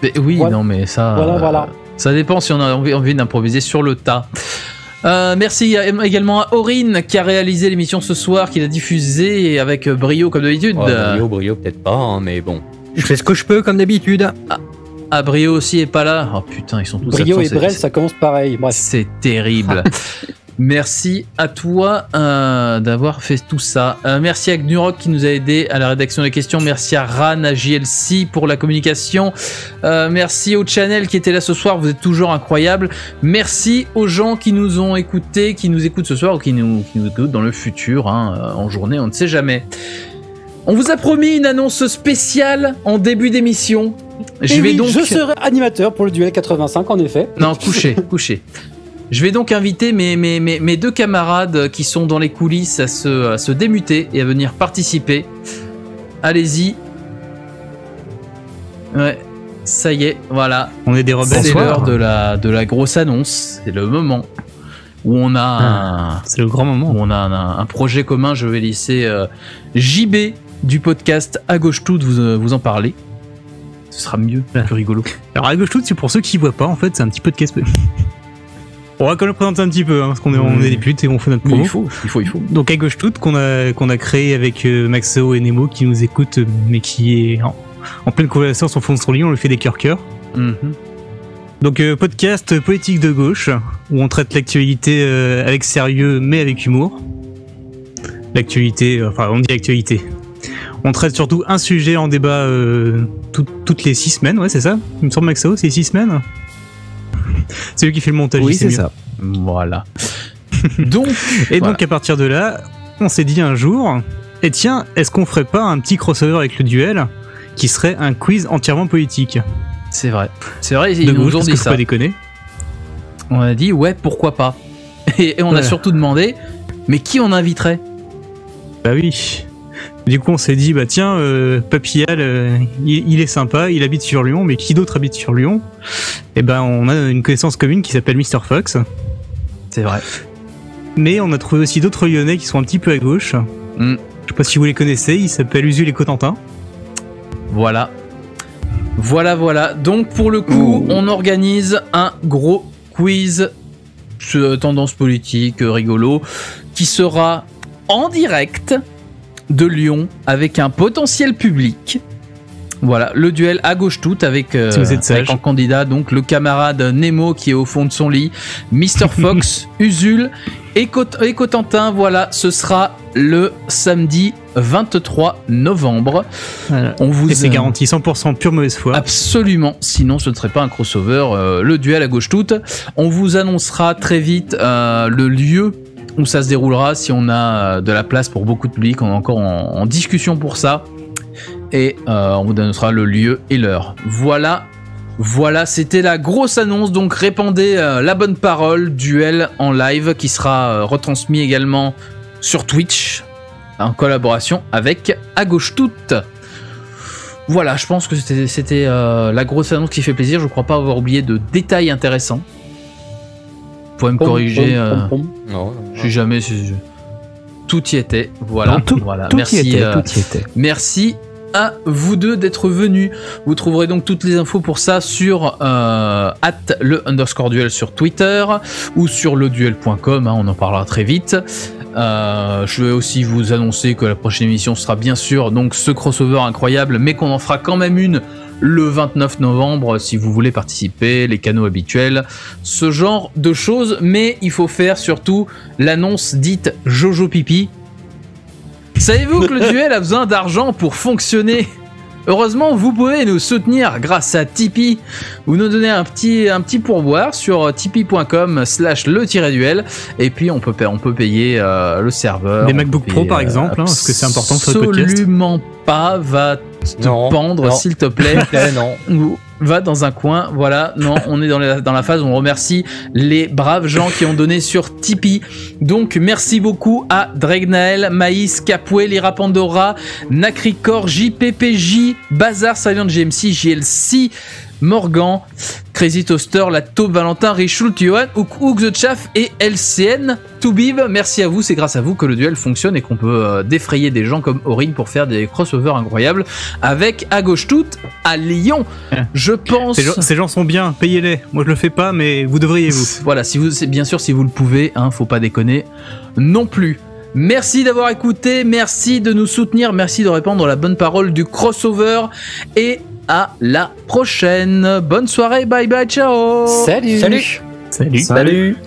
Mais oui, voilà. Non mais ça.
Voilà.
Ça dépend si on a envie d'improviser sur le tas. Merci également à Aurine qui a réalisé l'émission ce soir, qui l'a diffusée avec brio comme d'habitude.
Brio peut-être pas, hein, mais bon. Je fais ce que je peux comme d'habitude.
Ah, Brio aussi est pas là. Oh putain, ils sont tous
Brio
absents.
et Brel, ça commence pareil. Bref.
C'est terrible. Merci à toi d'avoir fait tout ça. Merci à Gnurok qui nous a aidé à la rédaction des questions. Merci à Ran, à JLC pour la communication. Merci au channel qui était là ce soir. Vous êtes toujours incroyables. Merci aux gens qui nous ont écoutés, qui nous écoutent ce soir ou qui nous écoutent dans le futur, hein, en journée, on ne sait jamais. On vous a promis une annonce spéciale en début d'émission. Je
serai animateur pour le duel 85, en effet.
Non, couchez. Je vais donc inviter mes deux camarades qui sont dans les coulisses à se démuter et à venir participer. Allez-y. Ouais, ça y est, voilà.
On est des rebelles.
C'est l'heure de la grosse annonce. C'est le moment où on a
c'est le grand moment.
Où on a un projet commun. Je vais laisser JB du podcast À Gauche Toute vous en parler. Ce sera mieux, plus rigolo.
Alors À Gauche Toute, c'est pour ceux qui voient pas, en fait, c'est un petit podcast. On va quand même le présenter un petit peu, hein, parce qu'on est des putes et on fait notre promo.
Il faut.
Donc À Gauche Toute, qu'on a créé avec Maxo et Nemo qui nous écoutent, mais qui est en pleine conversation au fond de son lit, on le fait des cœurs. Donc podcast poétique de gauche, où on traite l'actualité avec sérieux, mais avec humour. L'actualité, enfin on dit l'actualité. On traite surtout un sujet en débat toutes les 6 semaines, ouais c'est ça. Il me semble Maxo, c'est 6 semaines. C'est lui qui fait le montage.
Oui, c'est
mieux.
ça. Voilà. Donc,
donc à partir de là, on s'est dit un jour, et tiens, est-ce qu'on ferait pas un petit crossover avec le duel, qui serait un quiz entièrement politique?
C'est vrai, ils nous ont dit ça.
Pas déconner.
On a dit ouais, pourquoi pas. Et on a surtout demandé, mais qui on inviterait?
Bah oui. Du coup, on s'est dit, bah tiens, Papillal, il est sympa, il habite sur Lyon, mais qui d'autre habite sur Lyon? Et ben, on a une connaissance commune qui s'appelle Mr. Fox.
C'est vrai.
Mais on a trouvé aussi d'autres Lyonnais qui sont un petit peu à gauche. Je sais pas si vous les connaissez, ils s'appellent Usul et Cotentin.
Voilà. Donc, pour le coup, on organise un gros quiz tendance politique rigolo qui sera en direct de Lyon avec un potentiel public. Voilà, le duel À Gauche Toute avec en candidat donc le camarade Nemo qui est au fond de son lit, Mr. Fox, Usul et Cotentin. Voilà, ce sera le samedi 23 novembre.
Voilà. Et c'est garanti 100% pure mauvaise foi.
Absolument, sinon ce ne serait pas un crossover. Le duel À Gauche Toute. On vous annoncera très vite le lieu où ça se déroulera, si on a de la place pour beaucoup de public. On est encore en discussion pour ça. Et on vous annoncera le lieu et l'heure. Voilà, c'était la grosse annonce. Donc répandez la bonne parole, duel en live qui sera retransmis également sur Twitch en collaboration avec À Gauche Toute. Voilà, je pense que c'était la grosse annonce qui fait plaisir. Je crois pas avoir oublié de détails intéressants. Vous pouvez me corriger.
Non.
Si jamais tout y était. Voilà. Voilà. Merci.
Tout y était.
Merci à vous deux d'être venus. Vous trouverez donc toutes les infos pour ça sur @le_duel sur Twitter ou sur leduel.com. On en parlera très vite. Je vais aussi vous annoncer que la prochaine émission sera bien sûr donc ce crossover incroyable, mais qu'on en fera quand même une le 29 novembre si vous voulez participer, les canaux habituels, ce genre de choses. Mais il faut faire surtout l'annonce dite Jojo Pipi. Savez-vous que le duel a besoin d'argent pour fonctionner? Heureusement, vous pouvez nous soutenir grâce à Tipeee. Vous nous donnez un petit pourboire sur tipeee.com/le-duel. Et puis, on peut payer le serveur.
Des MacBook Pro, par exemple, parce que c'est important pour le podcast.
Absolument pas. Va te pendre, s'il te plaît. Non. Va dans un coin, voilà. Non, on est dans la phase où on remercie les braves gens qui ont donné sur Tipeee. Donc, merci beaucoup à Dregnael, Maïs, Capoué, Lira Pandora, Nakricor, JPPJ, Bazar, Silent GMC, JLC, Morgan, Crazy Toaster, La Taupe, Valentin, Richult, Johan, Hook the Chaff et LCN. Toubib, merci à vous, c'est grâce à vous que le duel fonctionne et qu'on peut défrayer des gens comme Aurine pour faire des crossovers incroyables avec À Gauche Toute à Lyon. Je pense...
Ces gens sont bien, payez-les. Moi je le fais pas, mais vous devriez vous.
Voilà, bien sûr si vous le pouvez, hein, faut pas déconner non plus. Merci d'avoir écouté, merci de nous soutenir, merci de répandre la bonne parole du crossover et à la prochaine. Bonne soirée, bye bye, ciao.
Salut.
Salut.
Salut.
Salut.